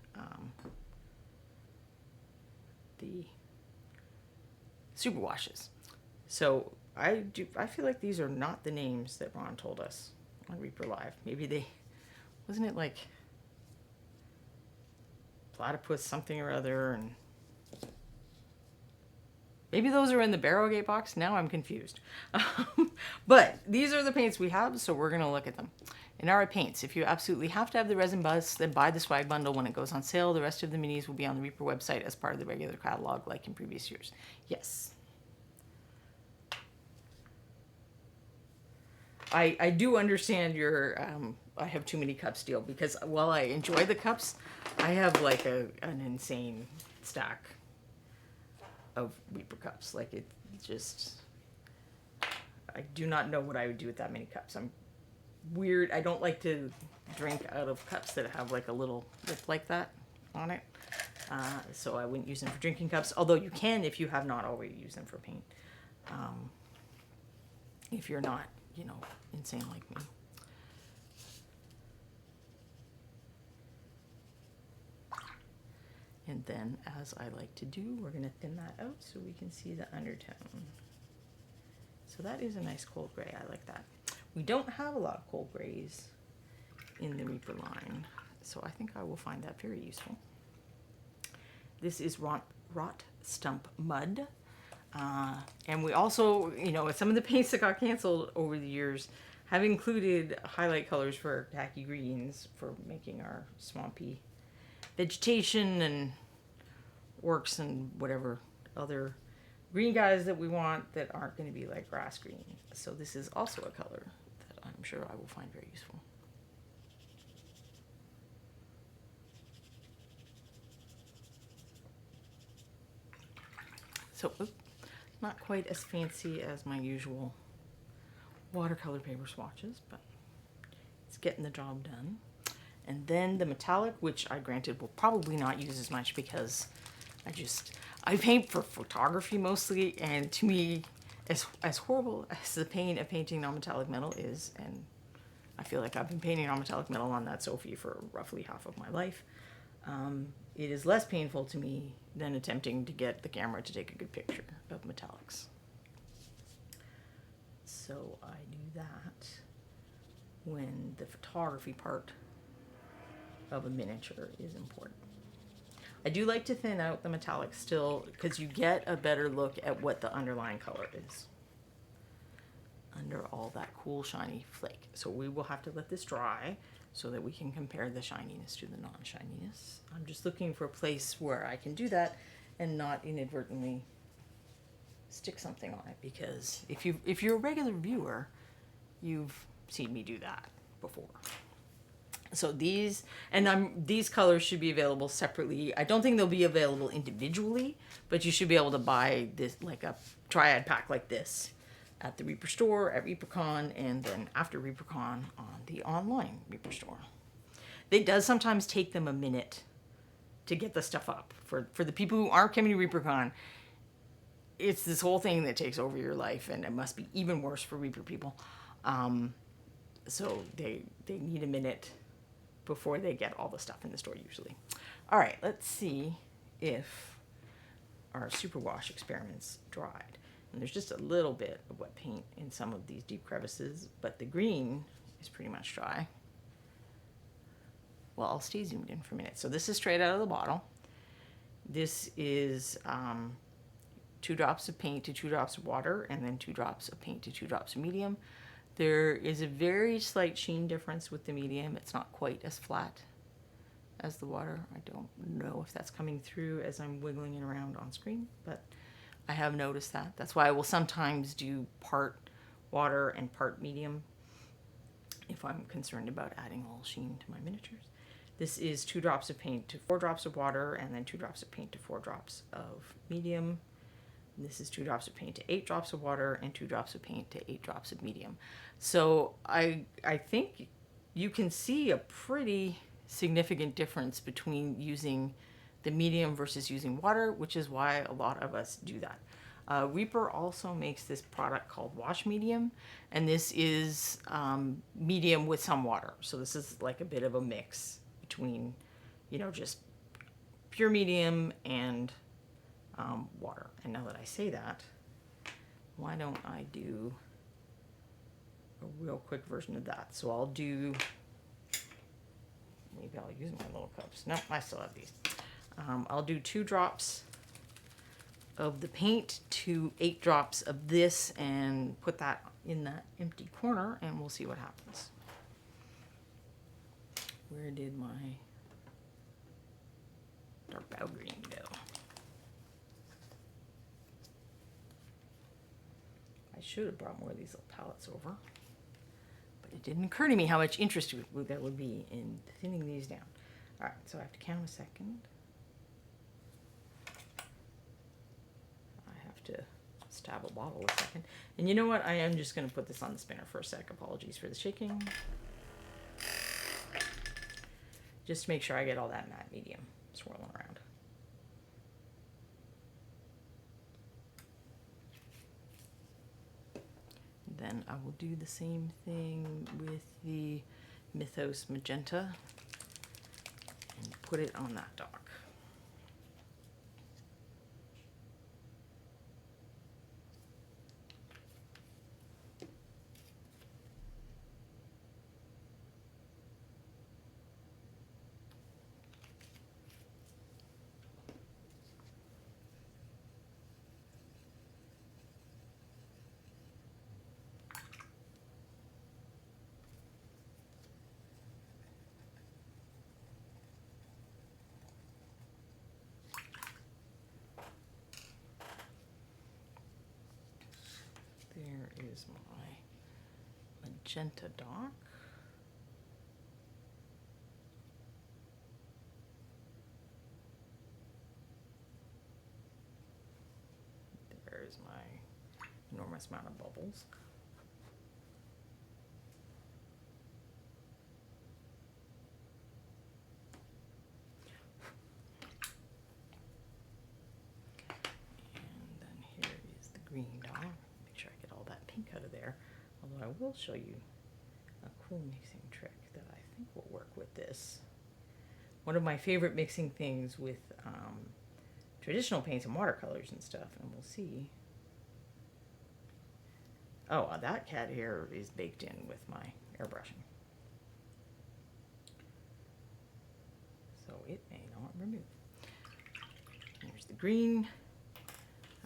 A: the Superwashes. So I feel like these are not the names that Ron told us on reaperlive. Maybe wasn't it like platypus something or other, and Maybe those are in the Barrowgate box. Now I'm confused. But these are the paints we have, so we're going to look at them. Inara paints. If you absolutely have to have the resin bus, then buy the swag bundle when it goes on sale. The rest of the minis will be on the Reaper website as part of the regular catalog like in previous years. Yes. I do understand your I have too many cups deal, because while I enjoy the cups, I have like an insane stack of Reaper cups. Like, it just, I do not know what I would do with that many cups. I'm weird. I don't like to drink out of cups that have like a little lip like that on it. So I wouldn't use them for drinking cups, although you can if you have not already used them for paint. If you're not, you know, insane like me. And then, as I like to do, we're going to thin that out so we can see the undertone. So that is a nice cold gray. I like that. We don't have a lot of cold grays in the Reaper line, so I think I will find that very useful. This is Rot Stump Mud. And we also, you know, some of the paints that got canceled over the years have included highlight colors for tacky greens for making our swampy vegetation and works and whatever other green guys that we want that aren't going to be like grass green. So this is also a color that I'm sure I will find very useful. So, not quite as fancy as my usual watercolor paper swatches, but it's getting the job done. And then the metallic, which I granted will probably not use as much because I paint for photography mostly, and to me, as horrible as the pain of painting non-metallic metal is, and I feel like I've been painting non-metallic metal on that Sophie for roughly half of my life, it is less painful to me than attempting to get the camera to take a good picture of metallics. So I do that when the photography part of a miniature is important. I do like to thin out the metallic still, because you get a better look at what the underlying color is under all that cool shiny flake. So we will have to let this dry so that we can compare the shininess to the non-shininess. I'm just looking for a place where I can do that and not inadvertently stick something on it, because if you're a regular viewer, you've seen me do that before. So these colors should be available separately. I don't think they'll be available individually, but you should be able to buy this, like a triad pack like this, at the Reaper store, at ReaperCon, and then after ReaperCon on the online Reaper store. It does sometimes take them a minute to get the stuff up. For the people who aren't coming to ReaperCon, it's this whole thing that takes over your life, and it must be even worse for Reaper people. So they need a minute before they get all the stuff in the store usually. All right, let's see if our superwash experiments dried. And there's just a little bit of wet paint in some of these deep crevices, but the green is pretty much dry. Well, I'll stay zoomed in for a minute. So this is straight out of the bottle. This is 2 drops of paint to 2 drops of water, and then 2 drops of paint to 2 drops of medium. There is a very slight sheen difference with the medium. It's not quite as flat as the water. I don't know if that's coming through as I'm wiggling it around on screen, but I have noticed that. That's why I will sometimes do part water and part medium if I'm concerned about adding a little sheen to my miniatures. This is 2 drops of paint to 4 drops of water, and then 2 drops of paint to 4 drops of medium. This is 2 drops of paint to 8 drops of water, and 2 drops of paint to 8 drops of medium. So I think you can see a pretty significant difference between using the medium versus using water, which is why a lot of us do that. Reaper also makes this product called Wash Medium, and this is medium with some water. So this is like a bit of a mix between, you know, just pure medium and water. And now that I say that, why don't I do a real quick version of that? So I'll do, maybe I'll use my little cups. No, I still have these. I'll do 2 drops of the paint to 8 drops of this and put that in that empty corner, and we'll see what happens. Where did my dark bow green go? I should have brought more of these little palettes over, but it didn't occur to me how much interest there would be in thinning these down. All right, so I have to count a second. I have to stab a bottle a second. And you know what? I am just going to put this on the spinner for a sec. Apologies for the shaking. Just to make sure I get all that matte medium swirling around. Then I will do the same thing with the Mythos Magenta and put it on that dock. There is my magenta dock. There's my enormous amount of bubbles. And then here is the green dot. Make sure I get all that pink out of there. Although I will show you a cool mixing trick that I think will work with this. One of my favorite mixing things with traditional paints and watercolors and stuff, and we'll see. Oh, that cat hair is baked in with my airbrushing, so it may not remove. Here's the green,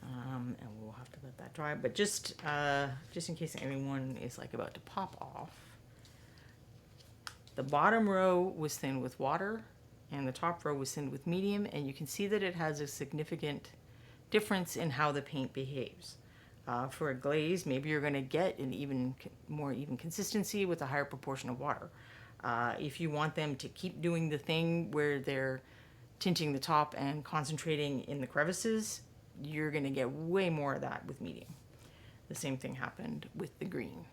A: and we'll have to let that dry. But just in case anyone is like about to pop off, the bottom row was thinned with water, and the top row was thinned with medium, and you can see that it has a significant difference in how the paint behaves. For a glaze, maybe you're going to get an even more even consistency with a higher proportion of water. If you want them to keep doing the thing where they're tinting the top and concentrating in the crevices, you're going to get way more of that with medium. The same thing happened with the green.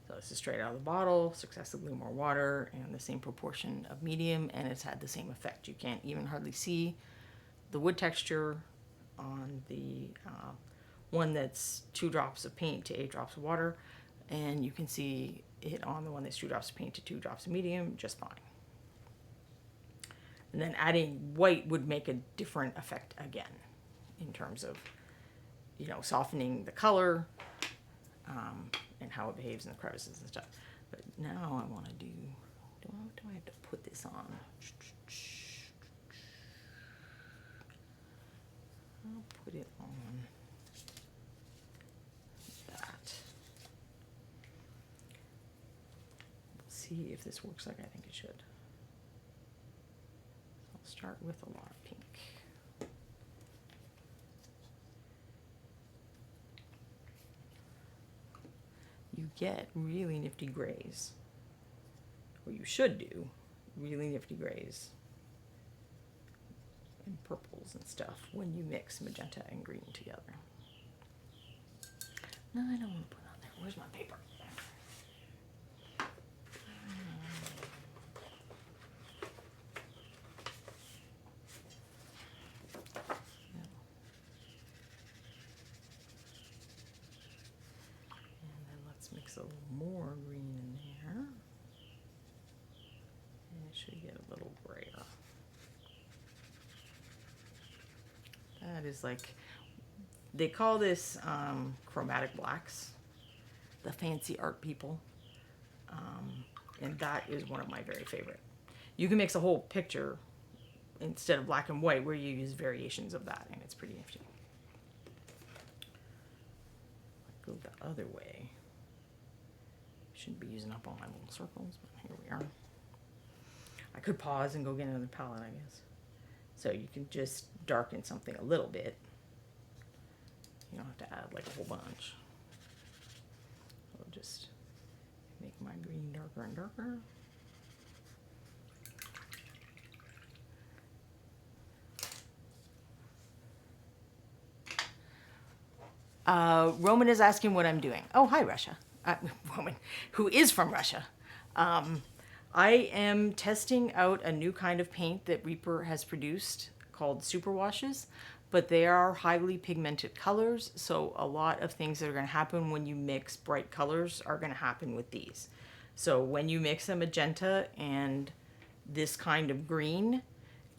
A: So this is straight out of the bottle, successively more water, and the same proportion of medium, and it's had the same effect. You can't even hardly see the wood texture on the one that's 2 drops of paint to 8 drops of water, and you can see it on the one that's 2 drops of paint to 2 drops of medium just fine. And then adding white would make a different effect again in terms of, you know, softening the color and how it behaves in the crevices and stuff. But now I want to do I have to put this on? I'll put it on that. We'll see if this works like I think it should. I'll start with a lot of pink. You get really nifty grays, or you should do really nifty grays and purples and stuff when you mix magenta and green together. No, I don't want to put on there. Where's my paper? Mix a little more green in there, and it should get a little grayer. That is like, they call this chromatic blacks, the fancy art people, and that is one of my very favorite. You can mix a whole picture instead of black and white, where you use variations of that, and it's pretty nifty. Go the other way. Shouldn't be using up all my little circles, but here we are. I could pause and go get another palette, I guess. So you can just darken something a little bit. You don't have to add like a whole bunch. I'll just make my green darker and darker. Roman is asking what I'm doing. Oh, hi, Russia. Roman, who is from Russia. I am testing out a new kind of paint that Reaper has produced called Superwashes, but they are highly pigmented colors, so a lot of things that are going to happen when you mix bright colors are going to happen with these. So when you mix a magenta and this kind of green,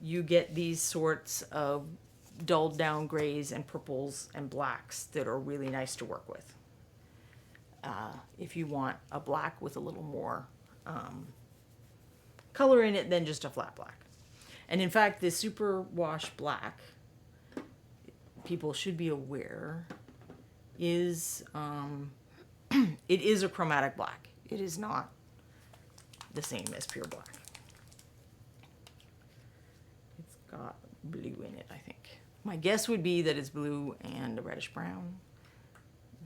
A: you get these sorts of dulled down grays and purples and blacks that are really nice to work with. If you want a black with a little more color in it than just a flat black. And in fact, this Super Wash Black, people should be aware, is it is a chromatic black. It is not the same as pure black. It's got blue in it, I think. My guess would be that it's blue and a reddish brown,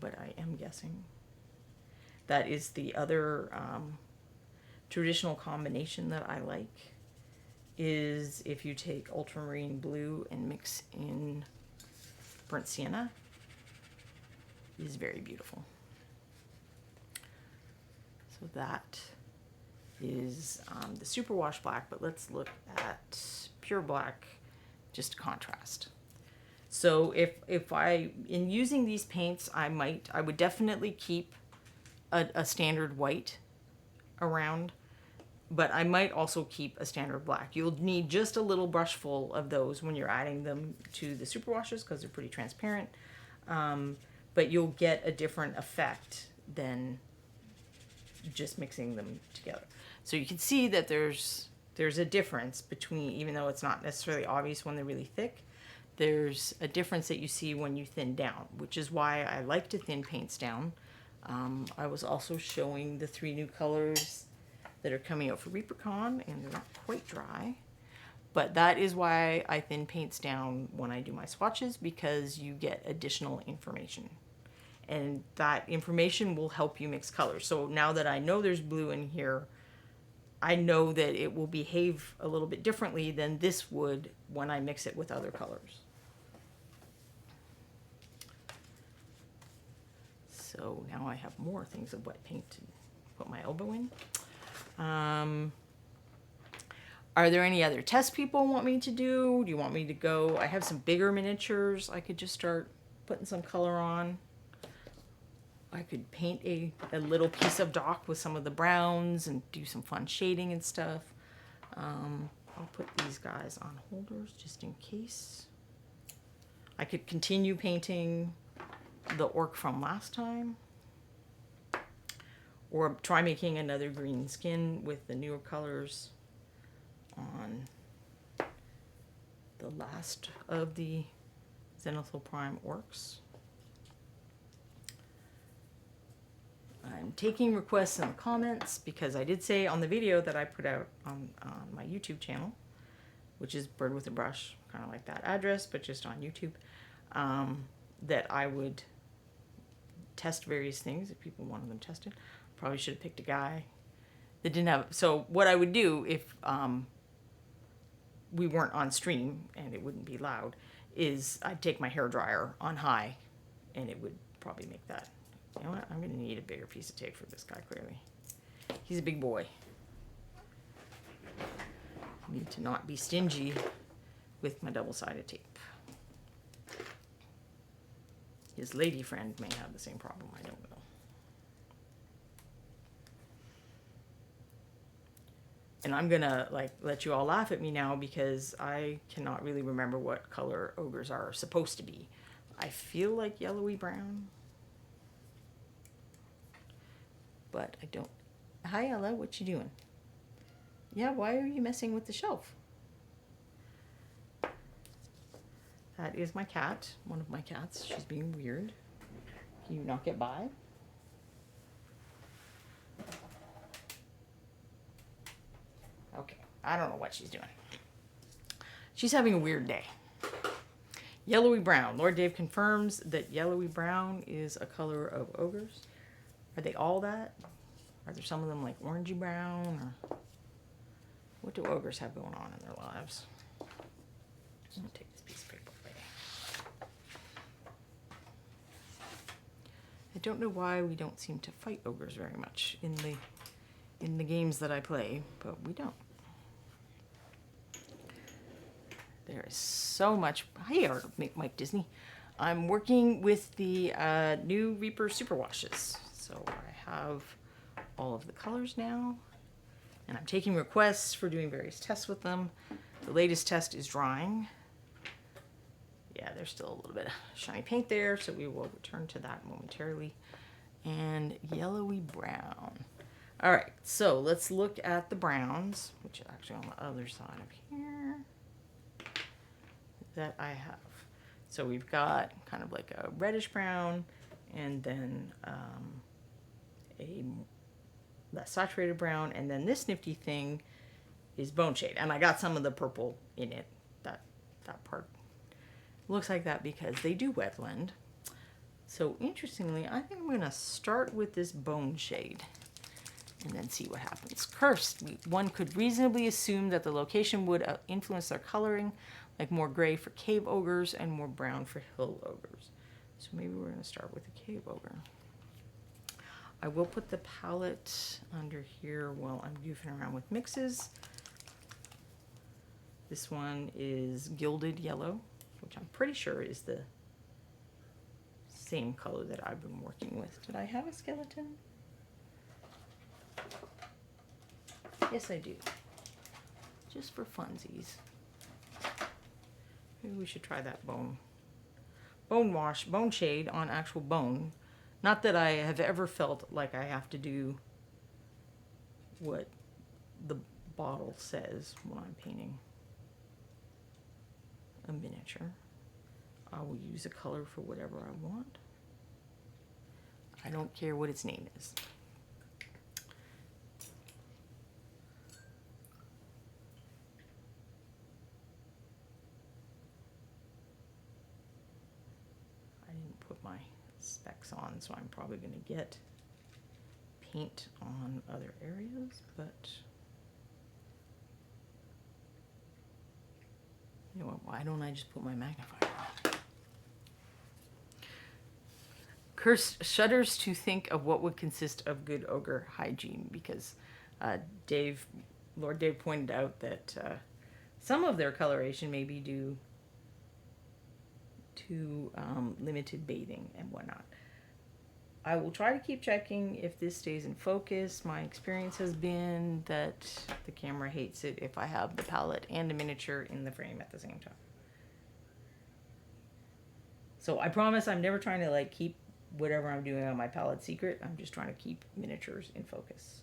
A: but I am guessing. That is the other traditional combination that I like, is if you take ultramarine blue and mix in burnt sienna. It is very beautiful. So that is the Superwash Black, but let's look at pure black, just to contrast. So if I, in using these paints, I would definitely keep a standard white around, but I might also keep a standard black. You'll need just a little brush full of those when you're adding them to the Superwashes because they're pretty transparent, but you'll get a different effect than just mixing them together. So you can see that there's a difference between, even though it's not necessarily obvious when they're really thick, there's a difference that you see when you thin down, which is why I like to thin paints down. I was also showing the 3 new colors that are coming out for ReaperCon, and they're not quite dry. But that is why I thin paints down when I do my swatches, because you get additional information. And that information will help you mix colors. So now that I know there's blue in here, I know that it will behave a little bit differently than this would when I mix it with other colors. So now I have more things of wet paint to put my elbow in. Are there any other tests people want me to do? Do you want me to go? I have some bigger miniatures. I could just start putting some color on. I could paint a little piece of dock with some of the browns and do some fun shading and stuff. I'll put these guys on holders just in case. I could continue painting the orc from last time, or try making another green skin with the newer colors on the last of the Xenothon Prime orcs. I'm taking requests in the comments because I did say on the video that I put out on my YouTube channel, which is Bird with a Brush, kind of like that address, but just on YouTube, that I would test various things if people wanted them tested. Probably should have picked a guy that didn't have. So what I would do if we weren't on stream and it wouldn't be loud is I'd take my hairdryer on high, and it would probably make that. You know what? I'm going to need a bigger piece of tape for this guy, clearly. He's a big boy. I need to not be stingy with my double-sided tape. His lady friend may have the same problem, I don't know. And I'm gonna let you all laugh at me now because I cannot really remember what color ogres are supposed to be. I feel like yellowy brown, but I don't. Hi Ella, what you doing? Yeah, why are you messing with the shelf? That is my cat, one of my cats. She's being weird. Can you not get by? Okay, I don't know what she's doing. She's having a weird day. Yellowy brown. Lord Dave confirms that yellowy brown is a color of ogres. Are they all that? Are there some of them like orangey brown? Or what do ogres have going on in their lives? I'm gonna take this piece of paper away. I don't know why we don't seem to fight ogres very much in the games that I play, but we don't. There is so much. Hey, Mike Disney. I'm working with the new Reaper Superwashes. So I have all of the colors now. And I'm taking requests for doing various tests with them. The latest test is drying. Yeah, there's still a little bit of shiny paint there, so we will return to that momentarily. And yellowy brown. All right, so let's look at the browns, which are actually on the other side of here. That I have. So we've got kind of like a reddish brown and then a less saturated brown, and then this nifty thing is bone shade, and I got some of the purple in it. That part looks like that because they do wet blend. So interestingly, I think I'm going to start with this bone shade and then see what happens. Cursed, one could reasonably assume that the location would influence their coloring, like more gray for cave ogres and more brown for hill ogres. So maybe we're going to start with the cave ogre. I will put the palette under here while I'm goofing around with mixes. This one is gilded yellow, which I'm pretty sure is the same color that I've been working with. Did I have a skeleton? Yes, I do. Just for funsies. Maybe we should try that bone shade on actual bone. Not that I have ever felt like I have to do what the bottle says when I'm painting a miniature. I will use a color for whatever I want. I don't care what its name is. I didn't put my specs on, so I'm probably going to get paint on other areas, but you know what, why don't I just put my magnifier on? Cursed shudders to think of what would consist of good ogre hygiene, because Lord Dave pointed out that some of their coloration may be due to limited bathing and whatnot. I will try to keep checking if this stays in focus. My experience has been that the camera hates it if I have the palette and a miniature in the frame at the same time. So I promise I'm never trying to like keep whatever I'm doing on my palette secret. I'm just trying to keep miniatures in focus.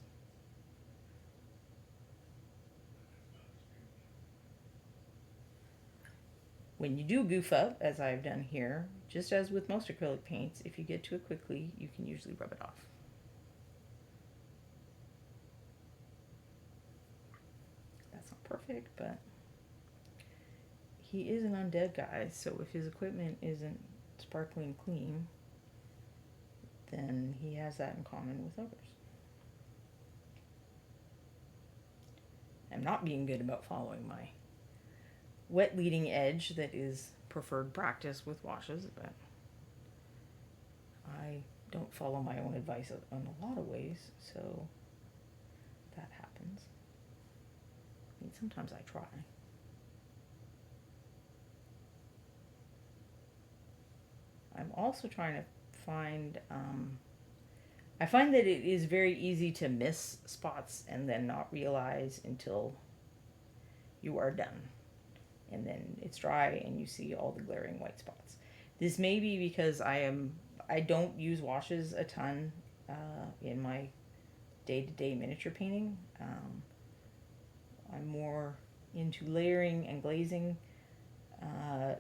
A: When you do goof up, as I've done here, just as with most acrylic paints, if you get to it quickly, you can usually rub it off. That's not perfect, but he is an undead guy, so if his equipment isn't sparkling clean, then he has that in common with others. I'm not being good about following my wet leading edge that is preferred practice with washes, but I don't follow my own advice in a lot of ways, so that happens. I mean, sometimes I try. I'm also trying to find, I find that it is very easy to miss spots and then not realize until you are done. And then it's dry and you see all the glaring white spots. This may be because I don't use washes a ton in my day-to-day miniature painting. I'm more into layering and glazing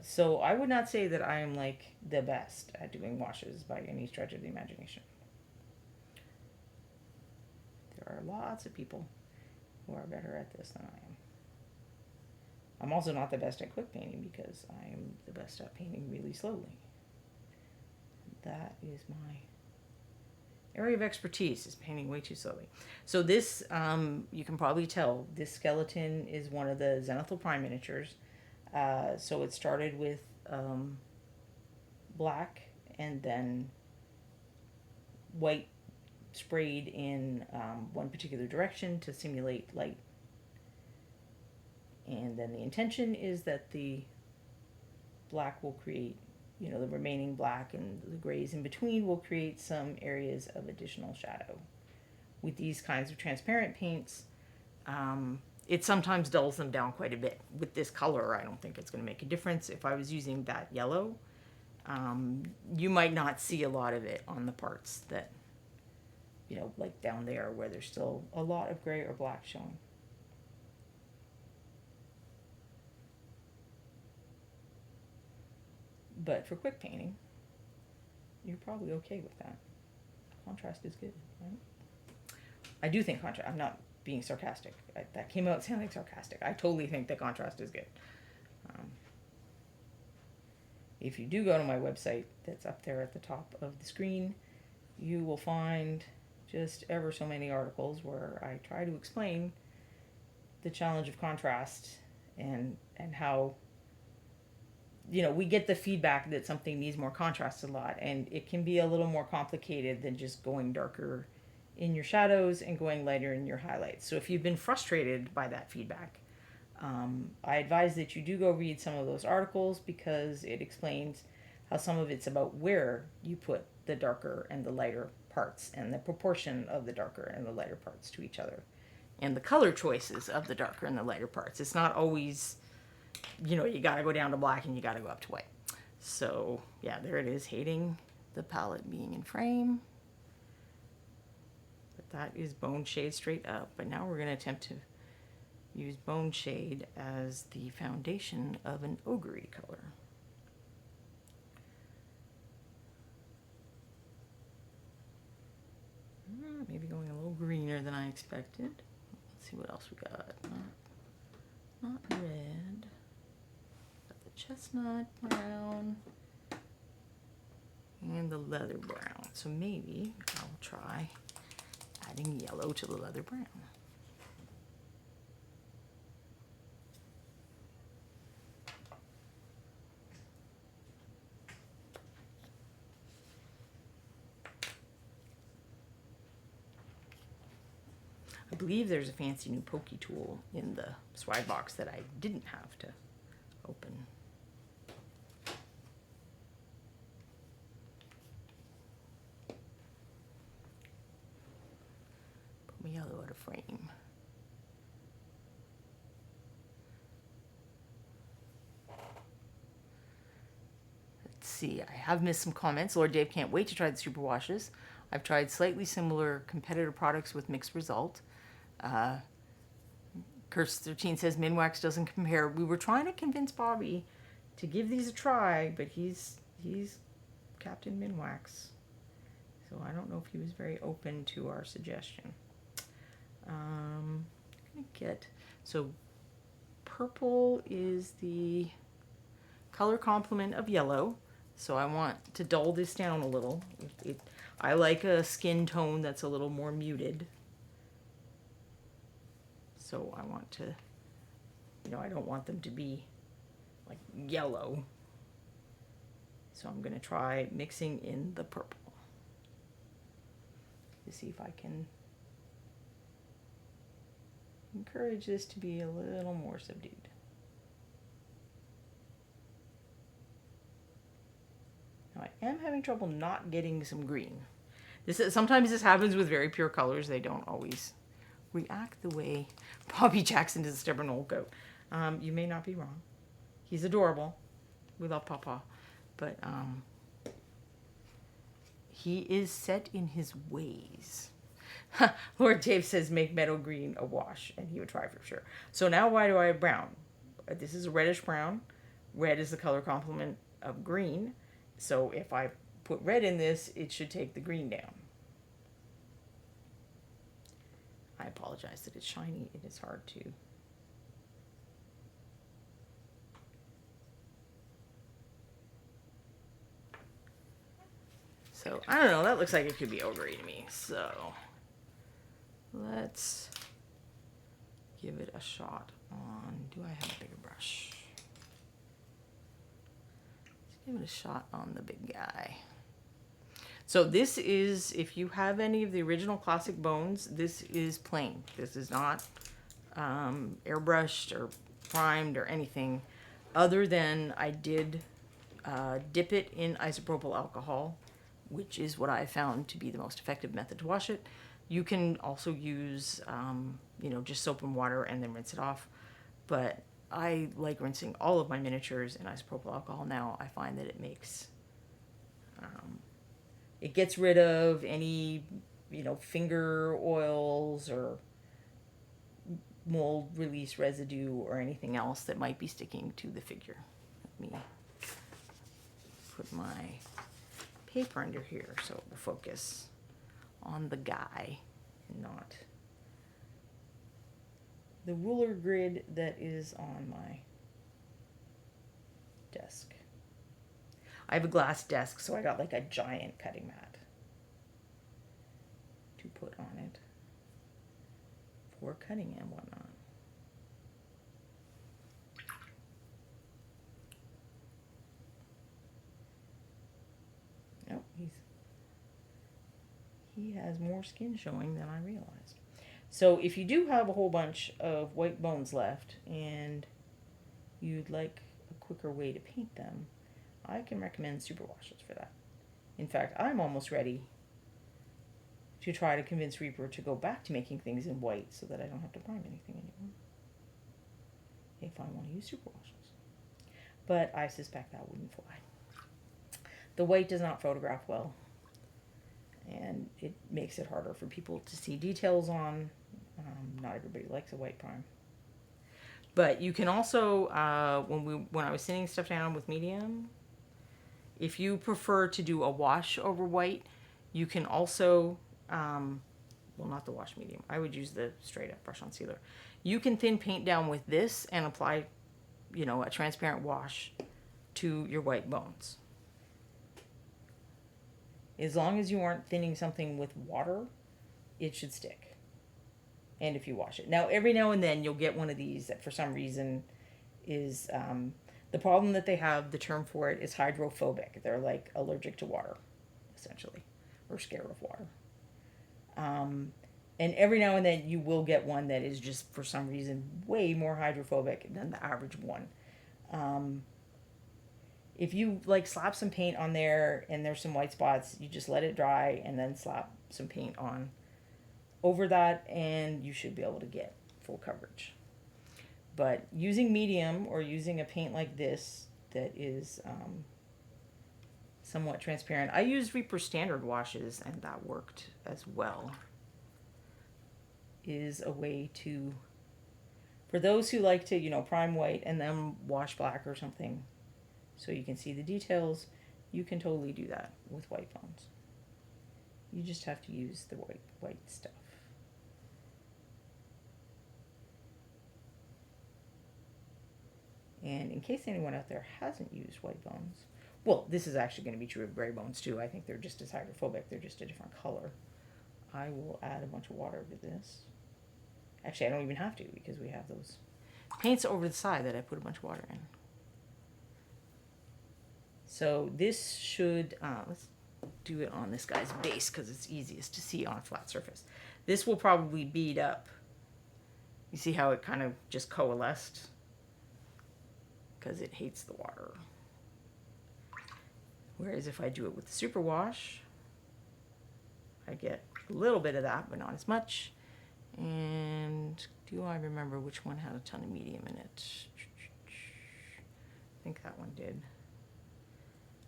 A: So I would not say that I am like the best at doing washes by any stretch of the imagination. There are lots of people who are better at this than I am. I'm also not the best at quick painting because I am the best at painting really slowly. That is my area of expertise, is painting way too slowly. So this, you can probably tell, this skeleton is one of the Zenithal Prime miniatures. So it started with black and then white sprayed in one particular direction to simulate light. And then the intention is that the black will create, you know, the remaining black and the grays in between will create some areas of additional shadow. With these kinds of transparent paints, it sometimes dulls them down quite a bit. With this color, I don't think it's going to make a difference. If I was using that yellow, you might not see a lot of it on the parts that, you know, like down there where there's still a lot of gray or black showing. But for quick painting, you're probably okay with that. Contrast is good, right? I do think contrast, I'm not being sarcastic. That came out sounding sarcastic. I totally think that contrast is good. If you do go to my website that's up there at the top of the screen, you will find just ever so many articles where I try to explain the challenge of contrast and how, you know, we get the feedback that something needs more contrast a lot, and it can be a little more complicated than just going darker in your shadows and going lighter in your highlights. So if you've been frustrated by that feedback, I advise that you do go read some of those articles, because it explains how some of it's about where you put the darker and the lighter parts and the proportion of the darker and the lighter parts to each other and the color choices of the darker and the lighter parts. It's not always, you know, you got to go down to black and you got to go up to white. So yeah, there it is, hating the palette being in frame. But that is Bone Shade straight up. But now we're going to attempt to use Bone Shade as the foundation of an ochre color. Maybe going a little greener than I expected. Let's see what else we got. Not red. Got the chestnut brown and the leather brown. So maybe I'll try adding yellow to the leather brown. I believe there's a fancy new pokey tool in the swag box that I didn't have to open. Put my yellow out of frame. Let's see, I have missed some comments. Lord Dave can't wait to try the Superwashes. I've tried slightly similar competitor products with mixed result. Curse13 says Minwax doesn't compare. We were trying to convince Bobby to give these a try, but he's Captain Minwax. So I don't know if he was very open to our suggestion. I'm gonna get, so purple is the color complement of yellow. So I want to dull this down a little. I like a skin tone that's a little more muted. So I want to, you know, I don't want them to be like yellow. So I'm going to try mixing in the purple to see if I can encourage this to be a little more subdued. Now I am having trouble not getting some green. Sometimes this happens with very pure colors. They don't always react the way Bobby Jackson is a stubborn old goat. You may not be wrong. He's adorable. We love Papa. But he is set in his ways. Lord Dave says make meadow green a wash, and he would try for sure. So now why do I have brown? This is a reddish brown red is the color complement of green. So if I put red in this, it should take the green down. I apologize that it's shiny. It is hard to. So, I don't know. That looks like it could be ogre-y to me. So, let's give it a shot on... Do I have a bigger brush? Let's give it a shot on the big guy. So this is, if you have any of the original classic bones, this is plain. This is not airbrushed or primed or anything, other than I did dip it in isopropyl alcohol, which is what I found to be the most effective method to wash it. You can also use, you know, just soap and water and then rinse it off. But I like rinsing all of my miniatures in isopropyl alcohol now. I find that it makes, it gets rid of any, you know, finger oils or mold release residue or anything else that might be sticking to the figure. Let me put my paper under here so it will focus on the guy and not the ruler grid that is on my desk. I have a glass desk, so I got like a giant cutting mat to put on it for cutting and whatnot. Oh, he has more skin showing than I realized. So if you do have a whole bunch of white bones left and you'd like a quicker way to paint them, I can recommend Superwashes for that. In fact, I'm almost ready to try to convince Reaper to go back to making things in white so that I don't have to prime anything anymore, if I want to use Superwashes. But I suspect that wouldn't fly. The white does not photograph well, and it makes it harder for people to see details on. Not everybody likes a white prime. But you can also, when I was sanding stuff down with medium, if you prefer to do a wash over white, you can also, well, not the wash medium. I would use the straight up brush on sealer. You can thin paint down with this and apply, you know, a transparent wash to your white bones. As long as you aren't thinning something with water, it should stick. And if you wash it. Now, every now and then you'll get one of these that for some reason is, the problem that they have, the term for it is hydrophobic. They're like allergic to water, essentially, or scared of water. And every now and then you will get one that is just for some reason way more hydrophobic than the average one. If you like slap some paint on there and there's some white spots, you just let it dry and then slap some paint on over that and you should be able to get full coverage. But using medium or using a paint like this that is somewhat transparent. I used Reaper standard washes and that worked as well. Is a way to, for those who like to, you know, prime white and then wash black or something so you can see the details, you can totally do that with white bones. You just have to use the white stuff. And in case anyone out there hasn't used white bones, well, this is actually going to be true of gray bones too. I think they're just as hydrophobic. They're just a different color. I will add a bunch of water to this. Actually, I don't even have to because we have those paints over the side that I put a bunch of water in. So this should, let's do it on this guy's base because it's easiest to see on a flat surface. This will probably bead up. You see how it kind of just coalesced? Because it hates the water. Whereas if I do it with the super wash, I get a little bit of that, but not as much. And do I remember which one had a ton of medium in it? I think that one did.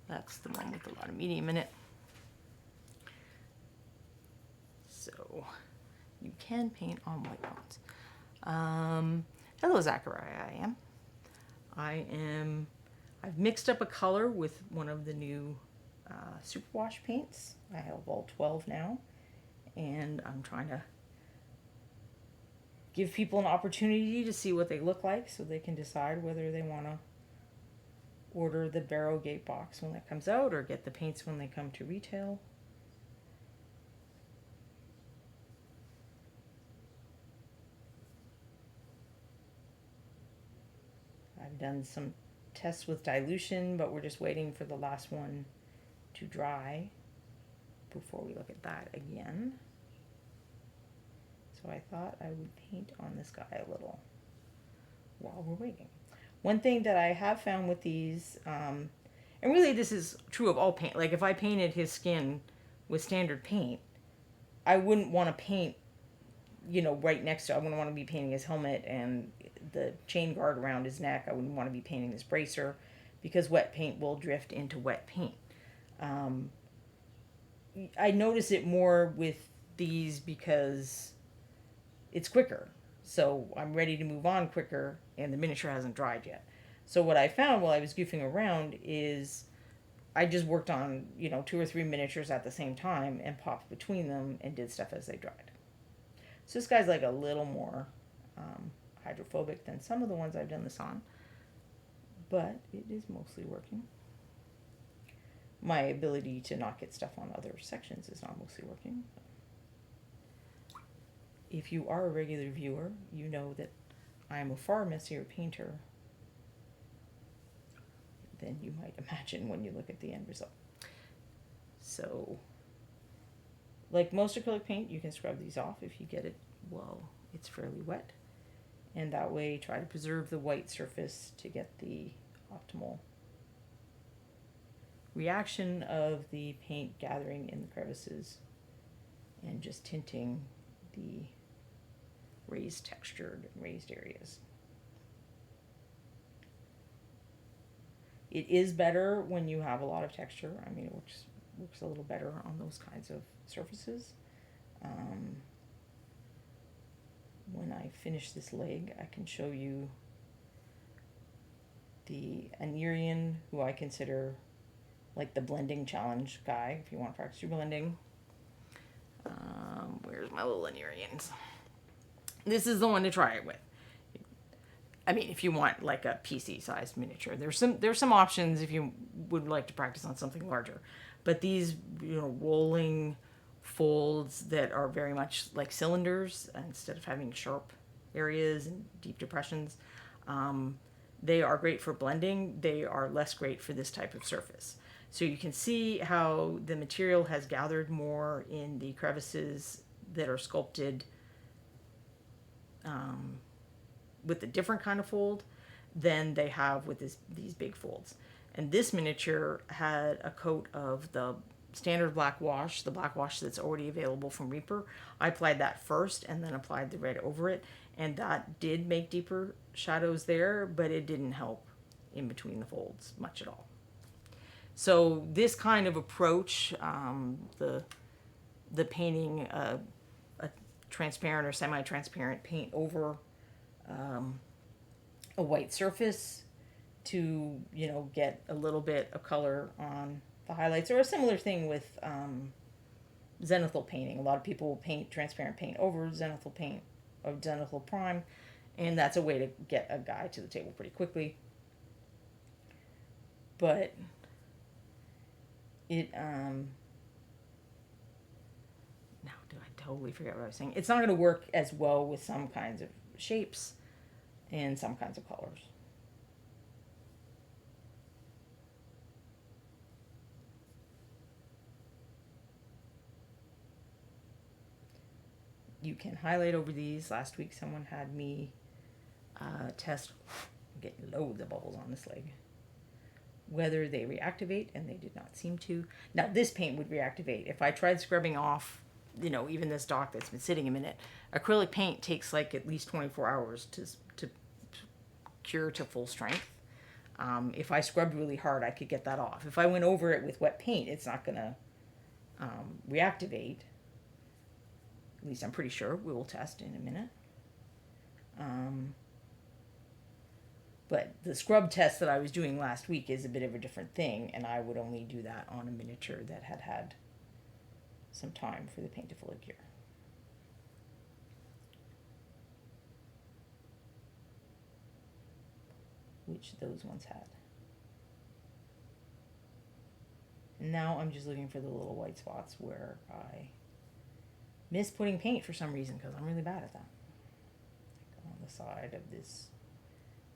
A: That's the one with a lot of medium in it. So you can paint on white bones. Hello, Zachariah. I am I've mixed up a color with one of the new Superwash paints. I have all 12 now, and I'm trying to give people an opportunity to see what they look like so they can decide whether they want to order the Barrowgate box when that comes out or get the paints when they come to retail. I've done some tests with dilution, but we're just waiting for the last one to dry before we look at that again. So I thought I would paint on this guy a little while we're waiting. One thing that I have found with these, and really this is true of all paint, like if I painted his skin with standard paint, I wouldn't want to paint, you know, right next to, I wouldn't want to be painting his helmet and the chain guard around his neck. I wouldn't want to be painting his bracer because wet paint will drift into wet paint. I notice it more with these because it's quicker. So I'm ready to move on quicker and the miniature hasn't dried yet. So what I found while I was goofing around is I just worked on, you know, 2 or 3 miniatures at the same time and popped between them and did stuff as they dried. So this guy's like a little more hydrophobic than some of the ones I've done this on, but it is mostly working. My ability to not get stuff on other sections is not mostly working. If you are a regular viewer, you know that I'm a far messier painter than you might imagine when you look at the end result. So, like most acrylic paint, you can scrub these off if you get it while it's fairly wet. And that way, try to preserve the white surface to get the optimal reaction of the paint gathering in the crevices and just tinting the raised textured and raised areas. It is better when you have a lot of texture. I mean, it works a little better on those kinds of surfaces. When I finish this leg, I can show you the Anirian, who I consider like the blending challenge guy, if you want to practice your blending. Where's my little Anirians? This is the one to try it with. I mean, if you want like a PC-sized miniature, there's some options if you would like to practice on something larger. But these, you know, rolling folds that are very much like cylinders instead of having sharp areas and deep depressions, they are great for blending. They are less great for this type of surface. So you can see how the material has gathered more in the crevices that are sculpted with a different kind of fold than they have with these big folds. And this miniature had a coat of the standard black wash, the black wash that's already available from Reaper. I applied that first and then applied the red over it, and that did make deeper shadows there, but it didn't help in between the folds much at all. So this kind of approach, the painting a transparent or semi-transparent paint over a white surface to, you know, get a little bit of color on the highlights, or a similar thing with zenithal painting. A lot of people will paint transparent paint over zenithal paint or Zenithal Prime, and that's a way to get a guy to the table pretty quickly. But it now do I totally forget what I was saying? It's not going to work as well with some kinds of shapes and some kinds of colors. You can highlight over these. Last week someone had me test, I'm getting loads of bubbles on this leg, whether they reactivate, and they did not seem to. Now this paint would reactivate. If I tried scrubbing off, you know, even this dock that's been sitting a minute, acrylic paint takes like at least 24 hours to cure to full strength. If I scrubbed really hard, I could get that off. If I went over it with wet paint, it's not going to reactivate. At least I'm pretty sure. We will test in a minute. But the scrub test that I was doing last week is a bit of a different thing, and I would only do that on a miniature that had had some time for the paint to fully cure. Which those ones had. And now I'm just looking for the little white spots where I miss putting paint for some reason, because I'm really bad at that. Like on the side of this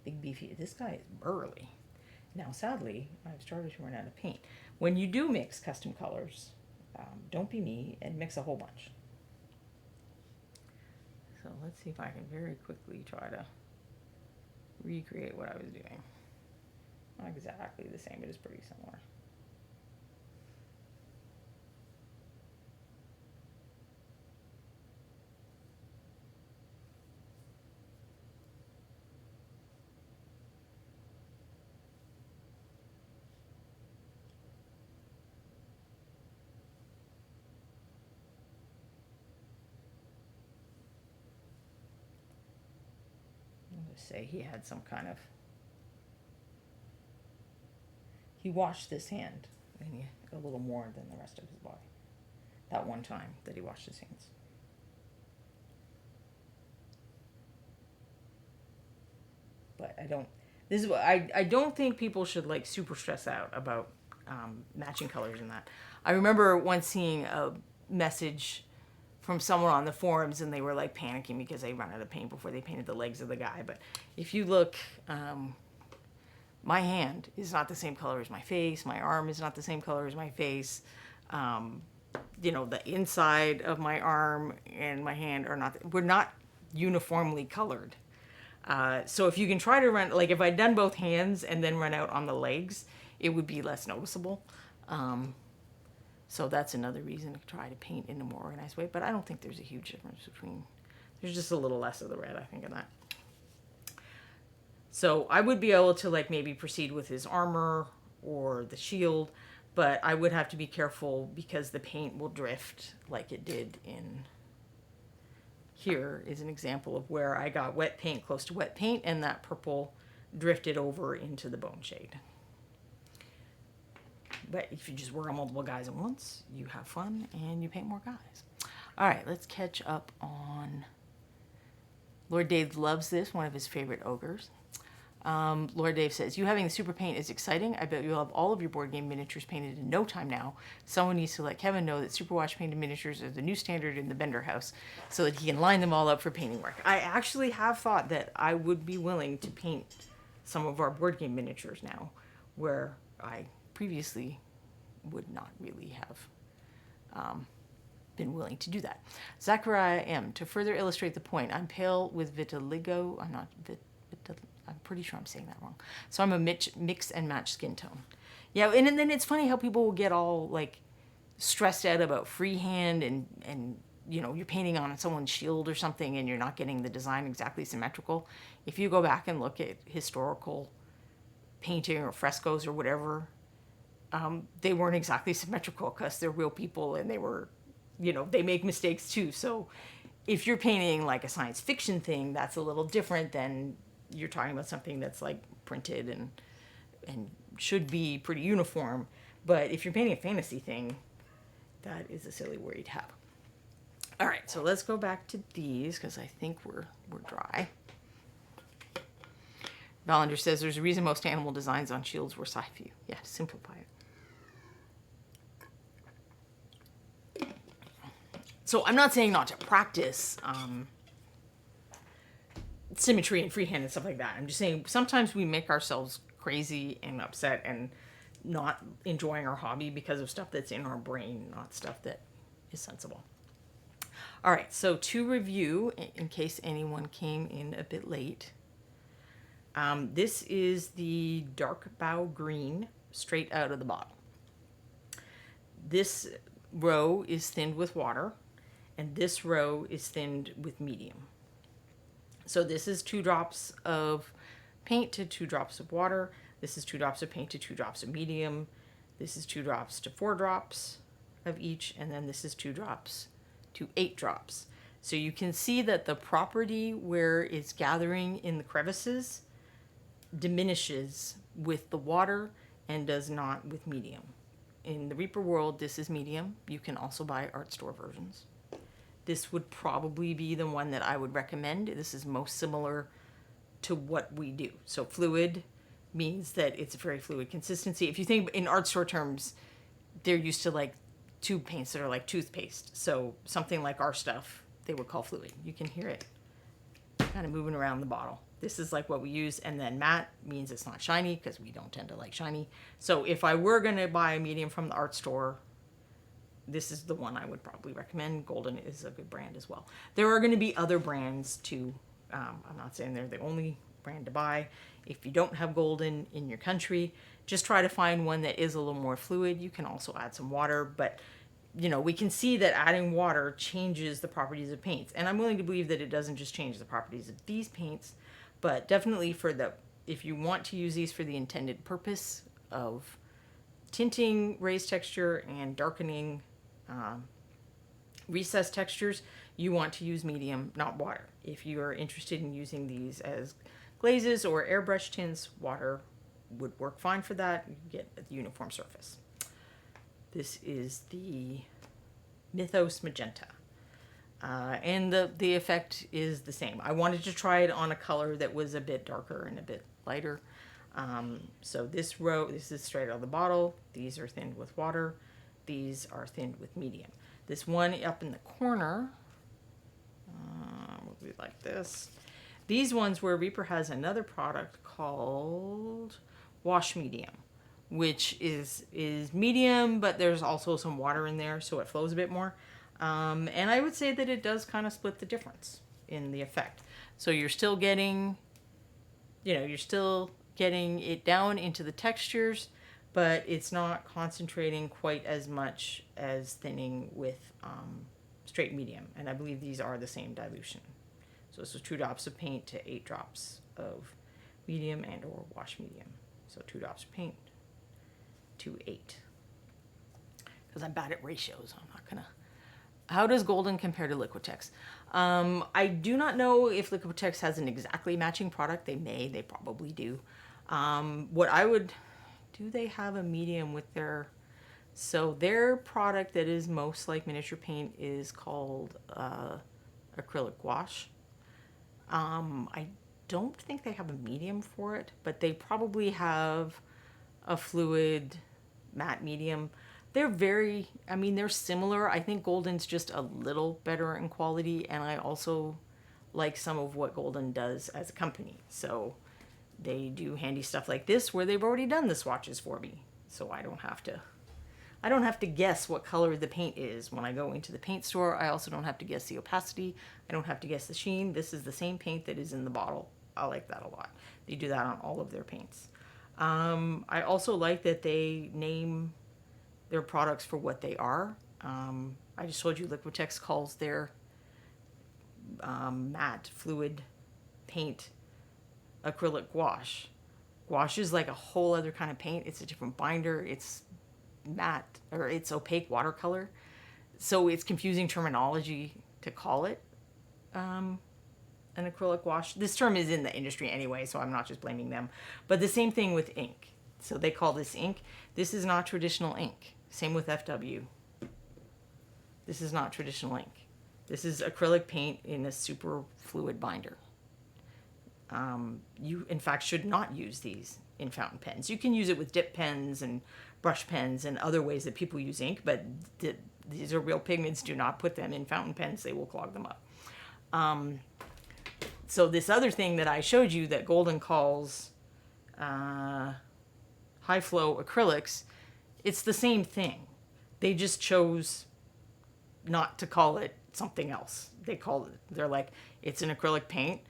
A: big beefy, this guy is burly. Now sadly, I've started to run out of paint. When you do mix custom colors, don't be me and mix a whole bunch. So let's see if I can very quickly try to recreate what I was doing. Not exactly the same, but it's pretty similar. Say he had some kind of, he washed this hand a little more than the rest of his body that one time that he washed his hands. But I don't think people should like super stress out about matching colors in that. I remember once seeing a message from someone on the forums, and they were like panicking because they ran out of paint before they painted the legs of the guy. But if you look, my hand is not the same color as my face. My arm is not the same color as my face. You know, the inside of my arm and my hand we're not uniformly colored. So if you can try to run, like if I'd done both hands and then run out on the legs, it would be less noticeable. So that's another reason to try to paint in a more organized way. But I don't think there's a huge difference between, there's just a little less of the red, I think, in that. So I would be able to like maybe proceed with his armor or the shield, but I would have to be careful because the paint will drift like it did in, here is an example of where I got wet paint close to wet paint and that purple drifted over into the bone shade. But if you just work on multiple guys at once, you have fun and you paint more guys. All right, let's catch up on Lord Dave loves this, one of his favorite ogres. Lord Dave says, you having the super paint is exciting. I bet you'll have all of your board game miniatures painted in no time now. Someone needs to let Kevin know that Superwash painted miniatures are the new standard in the Bender house so that he can line them all up for painting work. I actually have thought that I would be willing to paint some of our board game miniatures now, where I previously would not really have been willing to do that. Zachariah M. To further illustrate the point, I'm pale with vitiligo. I'm pretty sure I'm saying that wrong. So I'm a mix and match skin tone. Yeah, and then it's funny how people will get all like stressed out about freehand and you know, you're painting on someone's shield or something and you're not getting the design exactly symmetrical. If you go back and look at historical painting or frescoes or whatever, they weren't exactly symmetrical because they're real people and they were, you know, they make mistakes too. So if you're painting like a science fiction thing, that's a little different than you're talking about something that's like printed and should be pretty uniform. But if you're painting a fantasy thing, that is a silly worry to have. All right, so let's go back to these because I think we're dry. Valander says there's a reason most animal designs on shields were side view. Yeah, to simplify it. So I'm not saying not to practice symmetry and freehand and stuff like that. I'm just saying sometimes we make ourselves crazy and upset and not enjoying our hobby because of stuff that's in our brain, not stuff that is sensible. All right, so to review, in case anyone came in a bit late, this is the dark bow green straight out of the bottle. This row is thinned with water, and this row is thinned with medium. So this is 2 drops of paint to 2 drops of water. This is 2 drops of paint to 2 drops of medium. This is 2 drops to 4 drops of each, and then this is 2 drops to 8 drops. So you can see that the property where it's gathering in the crevices diminishes with the water and does not with medium. In the Reaper world, this is medium. You can also buy art store versions. This would probably be the one that I would recommend. This is most similar to what we do. So fluid means that it's a very fluid consistency. If you think in art store terms, they're used to like tube paints that are like toothpaste. So something like our stuff, they would call fluid. You can hear it kind of moving around the bottle. This is like what we use. And then matte means it's not shiny because we don't tend to like shiny. So if I were going to buy a medium from the art store, this is the one I would probably recommend. Golden is a good brand as well. There are going to be other brands too. I'm not saying they're the only brand to buy. If you don't have Golden in your country, just try to find one that is a little more fluid. You can also add some water, but you know, we can see that adding water changes the properties of paints. And I'm willing to believe that it doesn't just change the properties of these paints, but definitely if you want to use these for the intended purpose of tinting, raised texture, and darkening recessed textures, you want to use medium, not water. If you are interested in using these as glazes or airbrush tints, water would work fine for that. You get a uniform surface. This is the Mythos Magenta. And the effect is the same. I wanted to try it on a color that was a bit darker and a bit lighter. So this is straight out of the bottle. These are thinned with water. These are thinned with medium. This one up in the corner, would be like this. These ones where Reaper has another product called Wash Medium, which is medium, but there's also some water in there, so it flows a bit more. And I would say that it does kind of split the difference in the effect. So you're still getting, you're still getting it down into the textures, but it's not concentrating quite as much as thinning with straight medium. And I believe these are the same dilution. So this is 2 drops of paint to 8 drops of medium and or wash medium. So 2 drops of paint to 8. Because I'm bad at ratios, I'm not gonna. How does Golden compare to Liquitex? I do not know if Liquitex has an exactly matching product. They probably do. Do they have a medium with their, so their product that is most like miniature paint is called Acrylic Wash. I don't think they have a medium for it, but they probably have a fluid matte medium. They're similar. I think Golden's just a little better in quality, and I also like some of what Golden does as a company. So they do handy stuff like this where they've already done the swatches for me. So I don't have to guess what color the paint is when I go into the paint store. I also don't have to guess the opacity. I don't have to guess the sheen. This is the same paint that is in the bottle. I like that a lot. They do that on all of their paints. I also like that they name their products for what they are. I just told you Liquitex calls their matte fluid paint acrylic gouache. Gouache is like a whole other kind of paint. It's a different binder. It's matte, or it's opaque watercolor. So it's confusing terminology to call it an acrylic gouache. This term is in the industry anyway, so I'm not just blaming them. But the same thing with ink. So they call this ink. This is not traditional ink. Same with FW. This is not traditional ink. This is acrylic paint in a super fluid binder. You, in fact, should not use these in fountain pens. You can use it with dip pens and brush pens and other ways that people use ink, but these are real pigments. Do not put them in fountain pens. They will clog them up. So this other thing that I showed you that Golden calls high flow acrylics, it's the same thing. They just chose not to call it something else. They're like, it's an acrylic paint,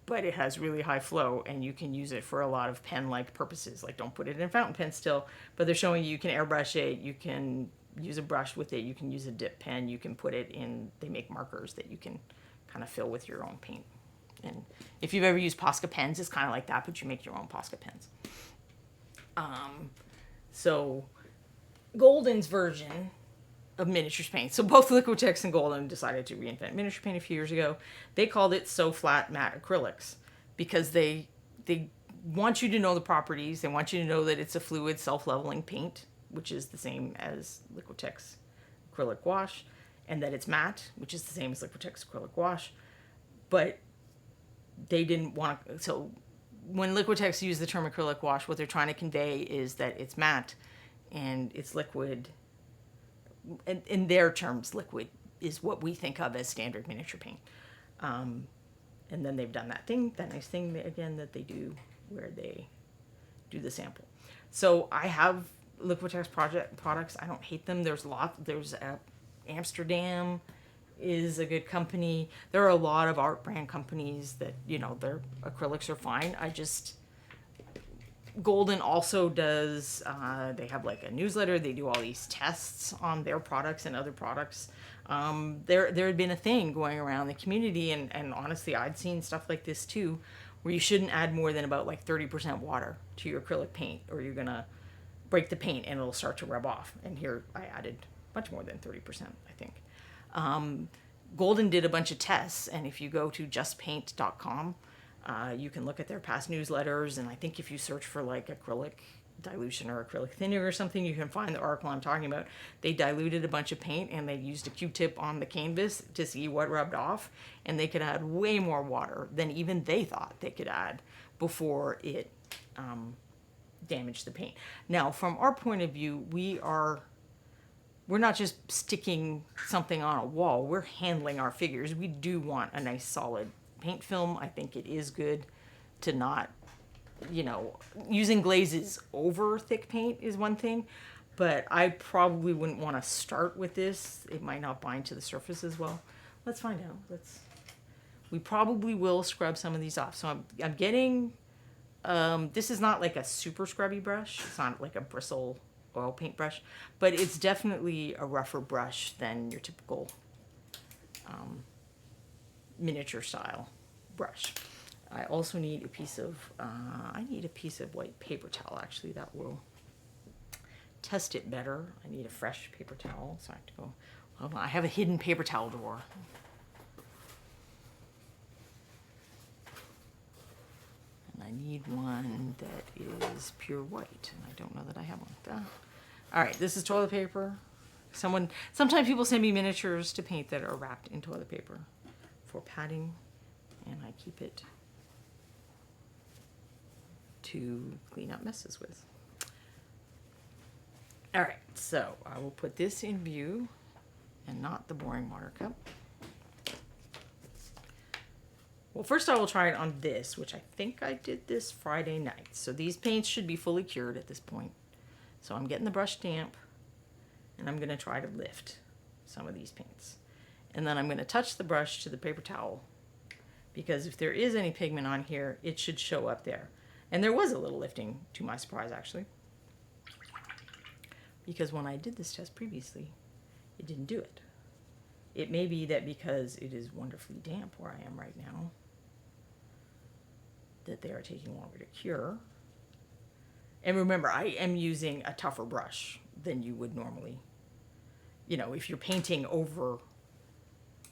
A: but it has really high flow and you can use it for a lot of pen-like purposes. Like, don't put it in a fountain pen still, but they're showing you can airbrush it, you can use a brush with it, you can use a dip pen, you can put it in, they make markers that you can kind of fill with your own paint. And if you've ever used Posca pens, it's kind of like that, but you make your own Posca pens. So Golden's version of miniatures paint. So both Liquitex and Golden decided to reinvent miniature paint a few years ago. They called it So Flat Matte Acrylics because they want you to know the properties. They want you to know that it's a fluid self-leveling paint, which is the same as Liquitex acrylic wash, and that it's matte, which is the same as Liquitex acrylic wash. But they didn't want to, so when Liquitex used the term acrylic wash, what they're trying to convey is that it's matte and it's liquid. In their terms, liquid is what we think of as standard miniature paint. And then they've done that nice thing again that they do where they do the sample. So I have Liquitex products. I don't hate them. There's Amsterdam is a good company. There are a lot of art brand companies that, their acrylics are fine. Golden also does, they have like a newsletter. They do all these tests on their products and other products. There had been a thing going around the community, and honestly, I'd seen stuff like this too, where you shouldn't add more than about like 30% water to your acrylic paint, or you're gonna break the paint and it'll start to rub off. And here I added much more than 30%, I think. Golden did a bunch of tests, and if you go to justpaint.com, you can look at their past newsletters, and I think if you search for like acrylic dilution or acrylic thinning or something, you can find the article I'm talking about. They diluted a bunch of paint and they used a Q-tip on the canvas to see what rubbed off, and they could add way more water than even they thought they could add before it damaged the paint. Now, from our point of view, we're not just sticking something on a wall, we're handling our figures. We do want a nice solid paint film. I think it is good to not, using glazes over thick paint is one thing, but I probably wouldn't want to start with this. It might not bind to the surface as well. Let's find out. We probably will scrub some of these off. So I'm getting, this is not like a super scrubby brush. It's not like a bristle oil paint brush, but it's definitely a rougher brush than your typical miniature style brush. I also need a piece of white paper towel, actually, that will test it better. I need a fresh paper towel, so I have to go, well, I have a hidden paper towel drawer. And I need one that is pure white, and I don't know that I have one. All right, this is toilet paper. Sometimes people send me miniatures to paint that are wrapped in toilet paper for padding, and I keep it to clean up messes with. All right, so I will put this in view and not the boring water cup. Well, first I will try it on this, which I think I did this Friday night. So these paints should be fully cured at this point. So I'm getting the brush damp, and I'm going to try to lift some of these paints. And then I'm going to touch the brush to the paper towel, because if there is any pigment on here, it should show up there. And there was a little lifting, to my surprise, actually. Because when I did this test previously, it didn't do it. It may be that because it is wonderfully damp where I am right now, that they are taking longer to cure. And remember, I am using a tougher brush than you would normally. If you're painting over,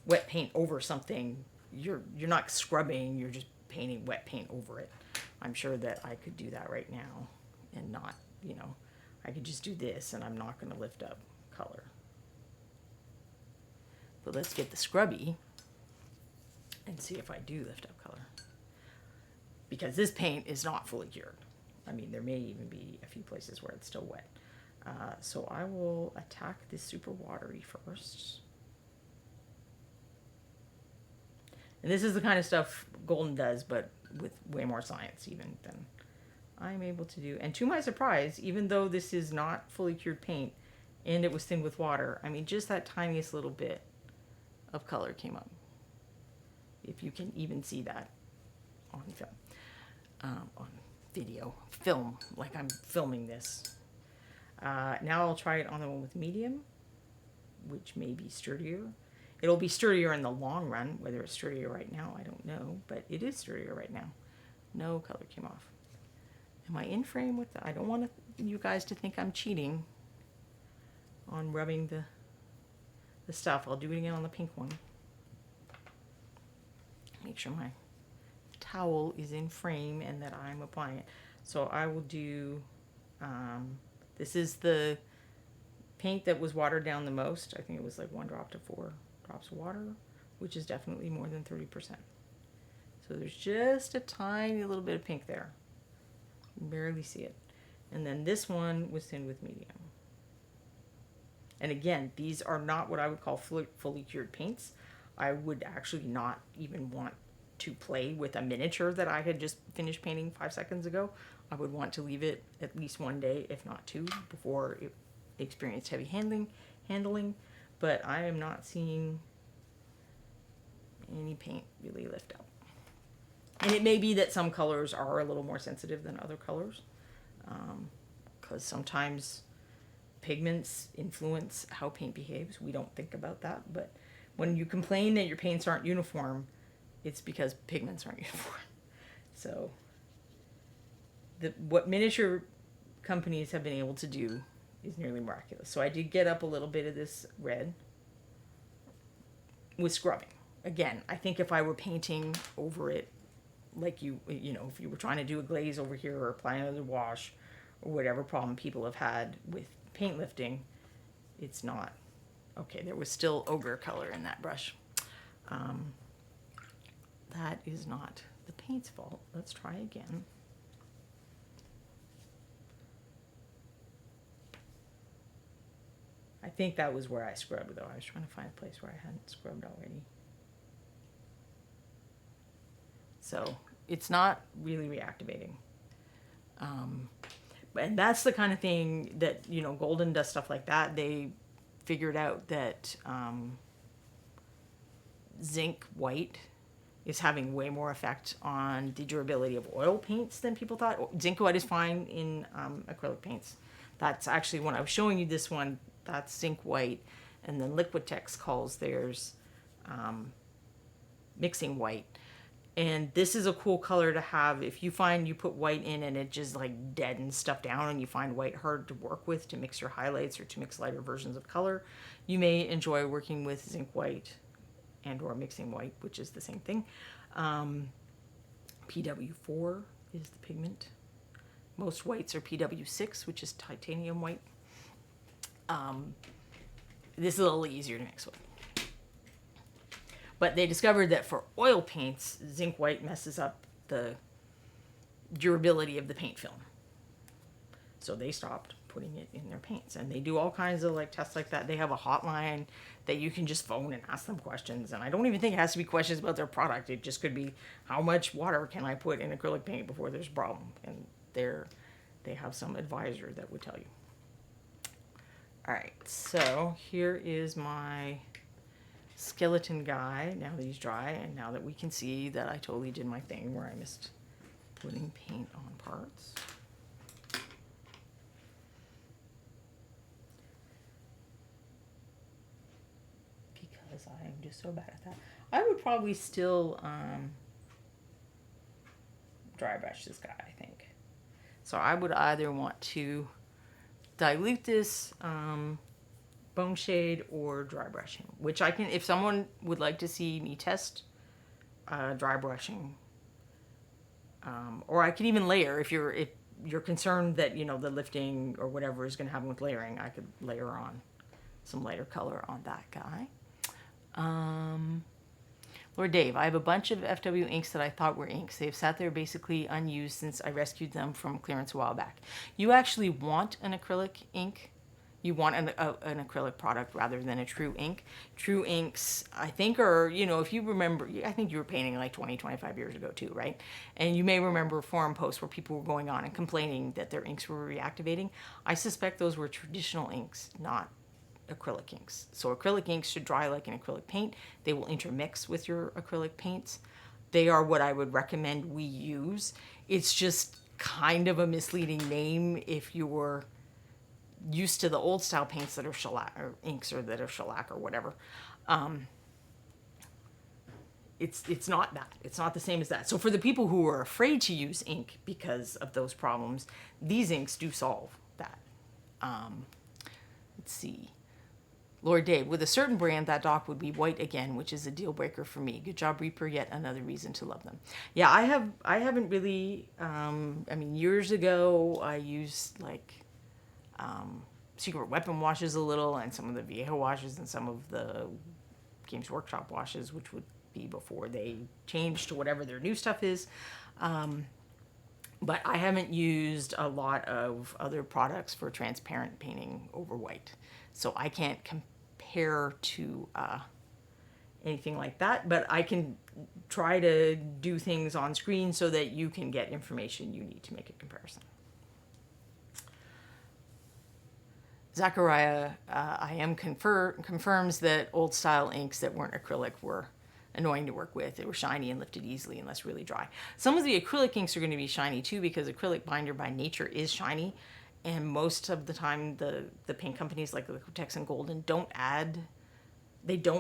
A: wet paint over something, you're not scrubbing, you're just painting wet paint over it. I'm sure that I could do that right now and not, I could just do this and I'm not going to lift up color. But let's get the scrubby and see if I do lift up color. Because this paint is not fully cured. I mean, there may even be a few places where it's still wet. So I will attack this super watery first. And this is the kind of stuff Golden does, but with way more science even than I'm able to do. And to my surprise, even though this is not fully cured paint and it was thinned with water, I mean, just that tiniest little bit of color came up. If you can even see that on film, on video, film, like I'm filming this. Now I'll try it on the one with medium, which may be sturdier. It'll be sturdier in the long run. Whether it's sturdier right now, I don't know, but it is sturdier right now. No color came off. Am I in frame with that? I don't want you guys to think I'm cheating on rubbing the stuff. I'll do it again on the pink one. Make sure my towel is in frame and that I'm applying it. So I will do, this is the paint that was watered down the most. I think it was like 1 drop to 4 drops of water, which is definitely more than 30%. So there's just a tiny little bit of pink there. You can barely see it. And then this one was thinned with medium. And again, these are not what I would call fully cured paints. I would actually not even want to play with a miniature that I had just finished painting 5 seconds ago. I would want to leave it at least 1 day, if not 2, before it experienced heavy handling. But I am not seeing any paint really lift up. And it may be that some colors are a little more sensitive than other colors, because sometimes pigments influence how paint behaves. We don't think about that, but when you complain that your paints aren't uniform, it's because pigments aren't uniform. So what miniature companies have been able to do is nearly miraculous. So I did get up a little bit of this red with scrubbing. Again, I think if I were painting over it, like you know, if you were trying to do a glaze over here or apply another wash or whatever problem people have had with paint lifting, it's not. Okay, there was still ochre color in that brush. That is not the paint's fault. Let's try again. I think that was where I scrubbed, though. I was trying to find a place where I hadn't scrubbed already. So it's not really reactivating. And that's the kind of thing that, you know, Golden does stuff like that. They figured out that Zinc White is having way more effect on the durability of oil paints than people thought. Zinc White is fine in acrylic paints. That's actually, when I was showing you this one, that's Zinc White. And then Liquitex calls theirs Mixing White. And this is a cool color to have if you find you put white in and it just like deadens stuff down, and you find white hard to work with to mix your highlights or to mix lighter versions of color. You may enjoy working with Zinc White and or Mixing White, which is the same thing. PW4 is the pigment. Most whites are PW6, which is titanium white. This is a little easier to mix with. But they discovered that for oil paints, Zinc White messes up the durability of the paint film. So they stopped putting it in their paints. And they do all kinds of like tests like that. They have a hotline that you can just phone and ask them questions. And I don't even think it has to be questions about their product. It just could be, how much water can I put in acrylic paint before there's a problem? And they have some advisor that would tell you. All right, so here is my skeleton guy now that he's dry, and now that we can see that I totally did my thing where I missed putting paint on parts. Because I am just so bad at that. I would probably still dry brush this guy, I think. So I would either want to dilute this bone shade or dry brushing, which I can, if someone would like to see me test dry brushing, or I could even layer if you're concerned that, you know, the lifting or whatever is going to happen with layering, I could layer on some lighter color on that guy. Lord Dave, I have a bunch of FW inks that I thought were inks. They've sat there basically unused since I rescued them from clearance a while back. You actually want an acrylic ink. You want an acrylic product rather than a true ink. True inks, I think, are, you know, if you remember, I think you were painting like 20, 25 years ago too, right? And you may remember forum posts where people were going on and complaining that their inks were reactivating. I suspect those were traditional inks, not acrylic inks. So acrylic inks should dry like an acrylic paint. They will intermix with your acrylic paints. They are what I would recommend we use. It's just kind of a misleading name if you're used to the old style paints that are shellac or inks or that are shellac or whatever. It's not that. It's not the same as that. So for the people who are afraid to use ink because of those problems, these inks do solve that. Let's see. Lord Dave, with a certain brand, that dock would be white again, which is a deal breaker for me. Good job, Reaper. Yet another reason to love them. Yeah, I haven't really. I mean, years ago, I used like Secret Weapon washes a little, and some of the Viejo washes, and some of the Games Workshop washes, which would be before they changed to whatever their new stuff is. But I haven't used a lot of other products for transparent painting over white. So I can't compare to anything like that, but I can try to do things on screen so that you can get information you need to make a comparison. Zachariah confirms that old style inks that weren't acrylic were annoying to work with. They were shiny and lifted easily unless really dry. Some of the acrylic inks are going to be shiny too, because acrylic binder by nature is shiny, and most of the time the paint companies like Liquitex and Golden don't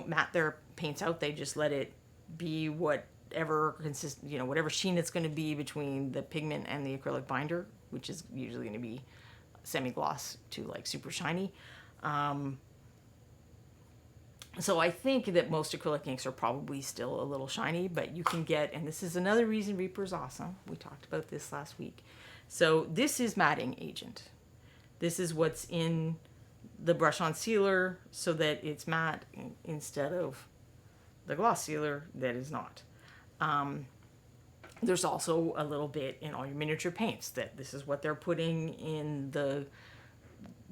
A: mat their paints out. They just let it be whatever whatever sheen it's going to be between the pigment and the acrylic binder, which is usually going to be semi-gloss to like super shiny. So I think that most acrylic inks are probably still a little shiny, but you can get, and this is another reason Reaper's awesome. We talked about this last week. So this is matting agent. This is what's in the brush on sealer so that it's matte instead of the gloss sealer that is not. There's also a little bit in all your miniature paints that this is what they're putting in the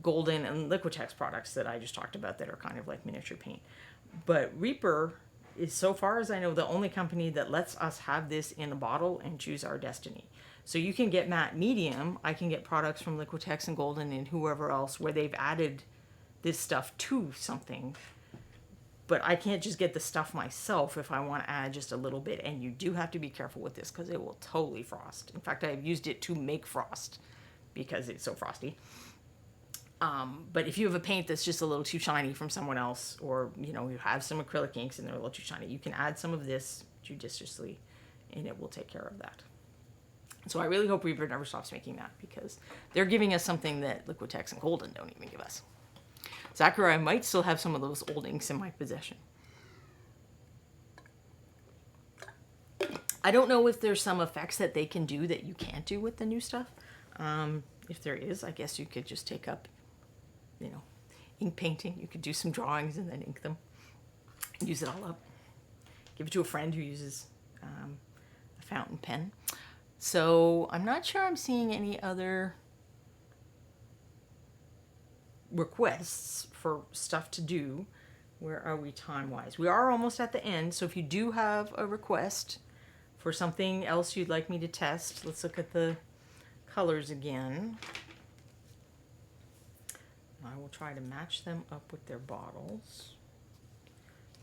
A: Golden and Liquitex products that I just talked about that are kind of like miniature paint. But Reaper is, so far as I know, the only company that lets us have this in a bottle and choose our destiny. So you can get matte medium. I can get products from Liquitex and Golden and whoever else where they've added this stuff to something. But I can't just get the stuff myself if I want to add just a little bit. And you do have to be careful with this because it will totally frost. In fact, I've used it to make frost because it's so frosty. But if you have a paint that's just a little too shiny from someone else, or you have some acrylic inks and they're a little too shiny, you can add some of this judiciously and it will take care of that. So I really hope Reaper never stops making that, because they're giving us something that Liquitex and Golden don't even give us. Zachariah might still have some of those old inks in my possession. I don't know if there's some effects that they can do that you can't do with the new stuff. If there is, I guess you could just take up, ink painting. You could do some drawings and then ink them. Use it all up. Give it to a friend who uses a fountain pen. So I'm not sure I'm seeing any other requests for stuff to do. Where are we time-wise? We are almost at the end. So if you do have a request for something else you'd like me to test, let's look at the colors again. I will try to match them up with their bottles.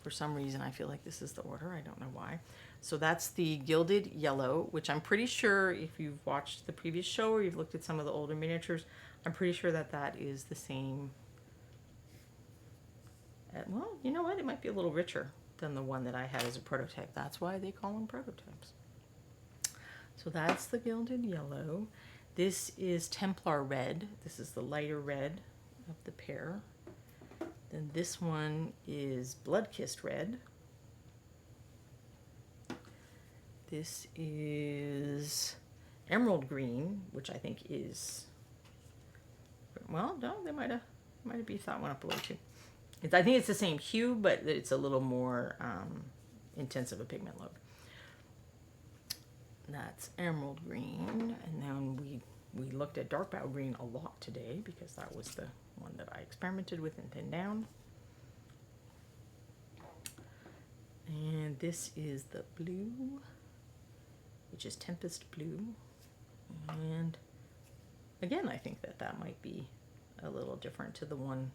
A: For some reason, I feel like this is the order. I don't know why. So that's the Gilded Yellow, which I'm pretty sure if you've watched the previous show or you've looked at some of the older miniatures, I'm pretty sure that that is the same. Well, you know what? It might be a little richer than the one that I had as a prototype. That's why they call them prototypes. So that's the Gilded Yellow. This is Templar Red. This is the lighter red of the pair. Then this one is Blood-Kissed Red. This is Emerald Green, which I think is, well, no, they might have beefed that one up a little too. I think it's the same hue, but it's a little more intense of a pigment load. That's Emerald Green, and then we looked at Dark Bow Green a lot today because that was the one that I experimented with and thinned down. And this is the blue, which is Tempest Blue. And again, I think that might be a little different to the one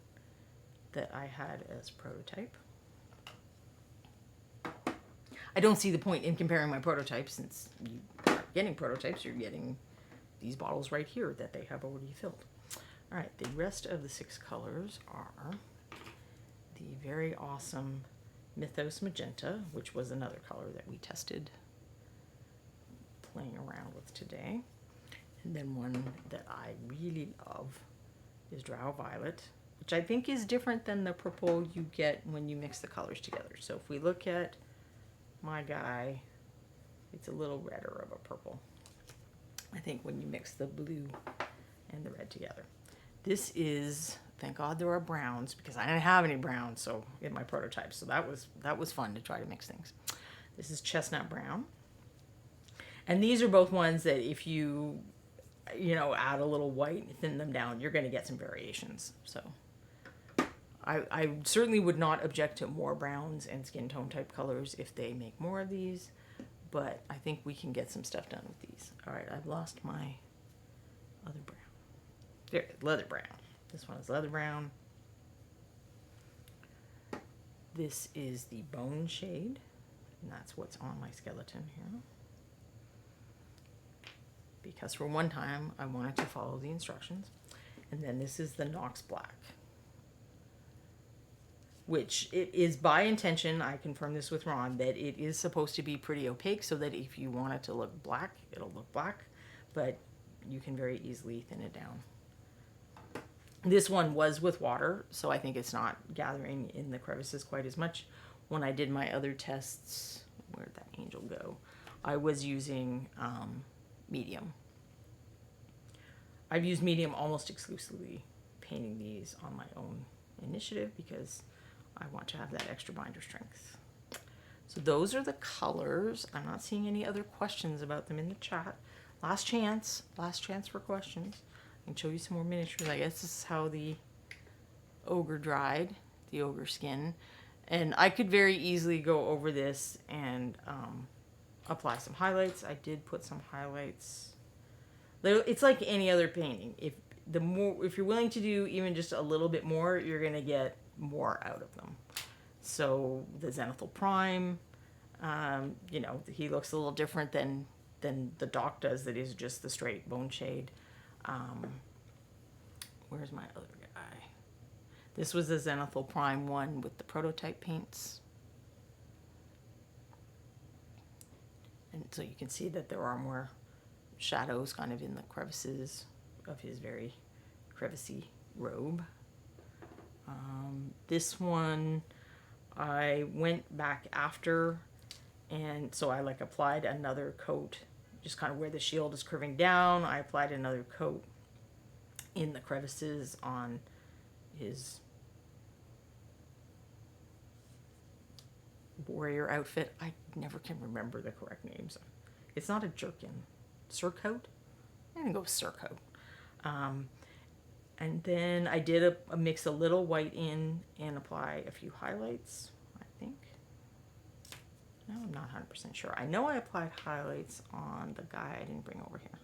A: that I had as prototype. I don't see the point in comparing my prototypes, since you are getting prototypes, you're getting these bottles right here that they have already filled. All right, the rest of the 6 colors are the very awesome Mythos Magenta, which was another color that we tested playing around with today. And then one that I really love is Drow Violet. which I think is different than the purple you get when you mix the colors together. So if we look at my guy, it's a little redder of a purple, I think, when you mix the blue and the red together. This is, thank God there are browns, because I didn't have any browns so in my prototype, so that was fun to try to mix things. This is chestnut brown, and these are both ones that if you add a little white and thin them down, you're going to get some variations. So I certainly would not object to more browns and skin tone type colors if they make more of these, but I think we can get some stuff done with these. All right, I've lost my other brown. There, leather brown. This one is leather brown. This is the bone shade, and that's what's on my skeleton here. Because for one time, I wanted to follow the instructions. And then this is the Nox Black, which it is by intention, I confirmed this with Ron, that it is supposed to be pretty opaque so that if you want it to look black, it'll look black, but you can very easily thin it down. This one was with water, so I think it's not gathering in the crevices quite as much. When I did my other tests, where'd that angel go? I was using medium. I've used medium almost exclusively painting these on my own initiative because I want to have that extra binder strength. So those are the colors. I'm not seeing any other questions about them in the chat. Last chance for questions. I can show you some more miniatures. I guess this is how the ogre dried, the ogre skin. And I could very easily go over this and apply some highlights. I did put some highlights. It's like any other painting. If you're willing to do even just a little bit more, you're gonna get more out of them. So the Xenothon Prime, he looks a little different than the Doc does. That is just the straight bone shade. Where's my other guy? This was the Xenothon Prime one with the prototype paints. And so you can see that there are more shadows kind of in the crevices of his very crevicey robe. This one, I went back after, and so I applied another coat just kind of where the shield is curving down. I applied another coat in the crevices on his warrior outfit. I never can remember the correct names. It's not a jerkin. Surcoat? I'm going to go with surcoat. And then I did mix a little white in and apply a few highlights, I think. No, I'm not 100% sure. I know I applied highlights on the guy I didn't bring over here.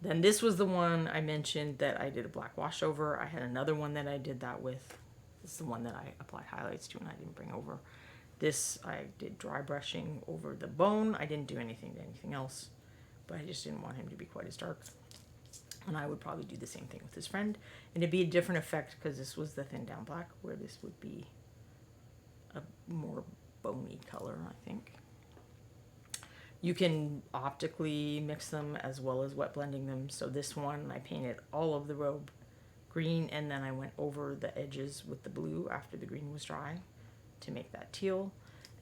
A: Then this was the one I mentioned that I did a black wash over. I had another one that I did that with. This is the one that I applied highlights to and I didn't bring over. This I did dry brushing over the bone. I didn't do anything to anything else, but I just didn't want him to be quite as dark. And I would probably do the same thing with his friend. And it'd be a different effect because this was the thin down black, where this would be a more bony color, I think. You can optically mix them as well as wet blending them. So this one, I painted all of the robe green, and then I went over the edges with the blue after the green was dry to make that teal.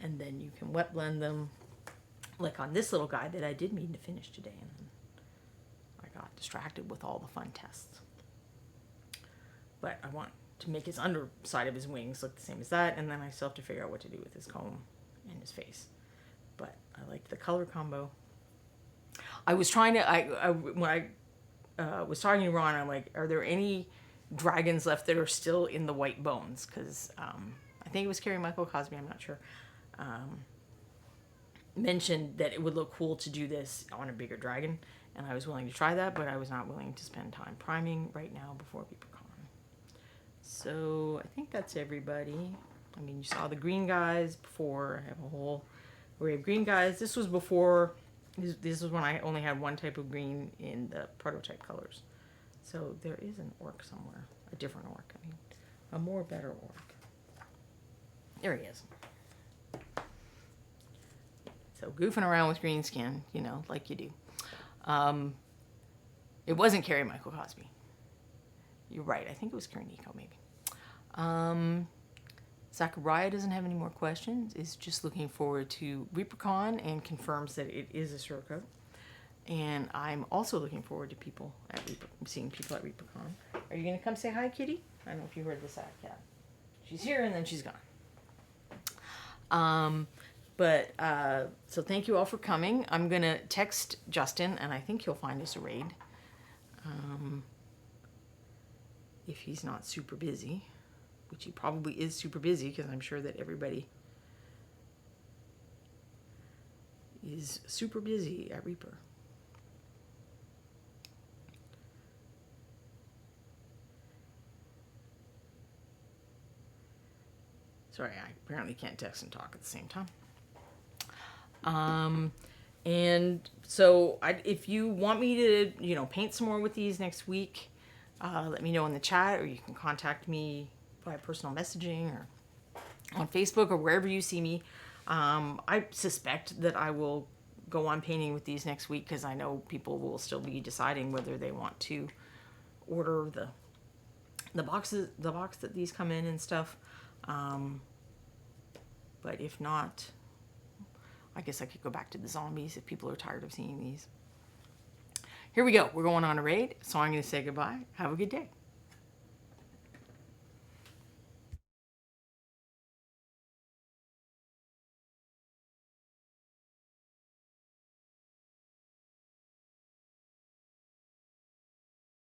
A: And then you can wet blend them, like on this little guy that I did mean to finish today, and then I got distracted with all the fun tests. But I want to make his underside of his wings look the same as that, and then I still have to figure out what to do with his comb and his face. But I liked the color combo. I was trying to, when I was talking to Ron, I'm like, are there any dragons left that are still in the white bones? Because I think it was Carrie Michael Cosby, I'm not sure, mentioned that it would look cool to do this on a bigger dragon. And I was willing to try that, but I was not willing to spend time priming right now before ReaperCon. So I think that's everybody. I mean, you saw the green guys before. I have a whole array of green guys. This was before, this was when I only had one type of green in the prototype colors. So there is an orc somewhere, a different orc, I mean, a more better orc. There he is. So goofing around with green skin, you know, like you do. It wasn't Carrie Michael Cosby. You're right. I think it was Kariniko, maybe. Zachariah doesn't have any more questions. Is just looking forward to ReaperCon and confirms that it is a Surcoat. And I'm also looking forward to seeing people at ReaperCon. Are you going to come say hi, Kitty? I don't know if you heard this cat. She's here and then she's gone. So thank you all for coming. I'm going to text Justin, and I think he'll find us a raid. If he's not super busy, which he probably is super busy, because I'm sure that everybody is super busy at Reaper. Sorry, I apparently can't text and talk at the same time. And so if you want me to, paint some more with these next week, let me know in the chat, or you can contact me by personal messaging or on Facebook or wherever you see me. I suspect that I will go on painting with these next week, because I know people will still be deciding whether they want to order the box that these come in and stuff. But if not, I guess I could go back to the zombies if people are tired of seeing these. Here we go. We're going on a raid, so I'm going to say goodbye. Have a good day.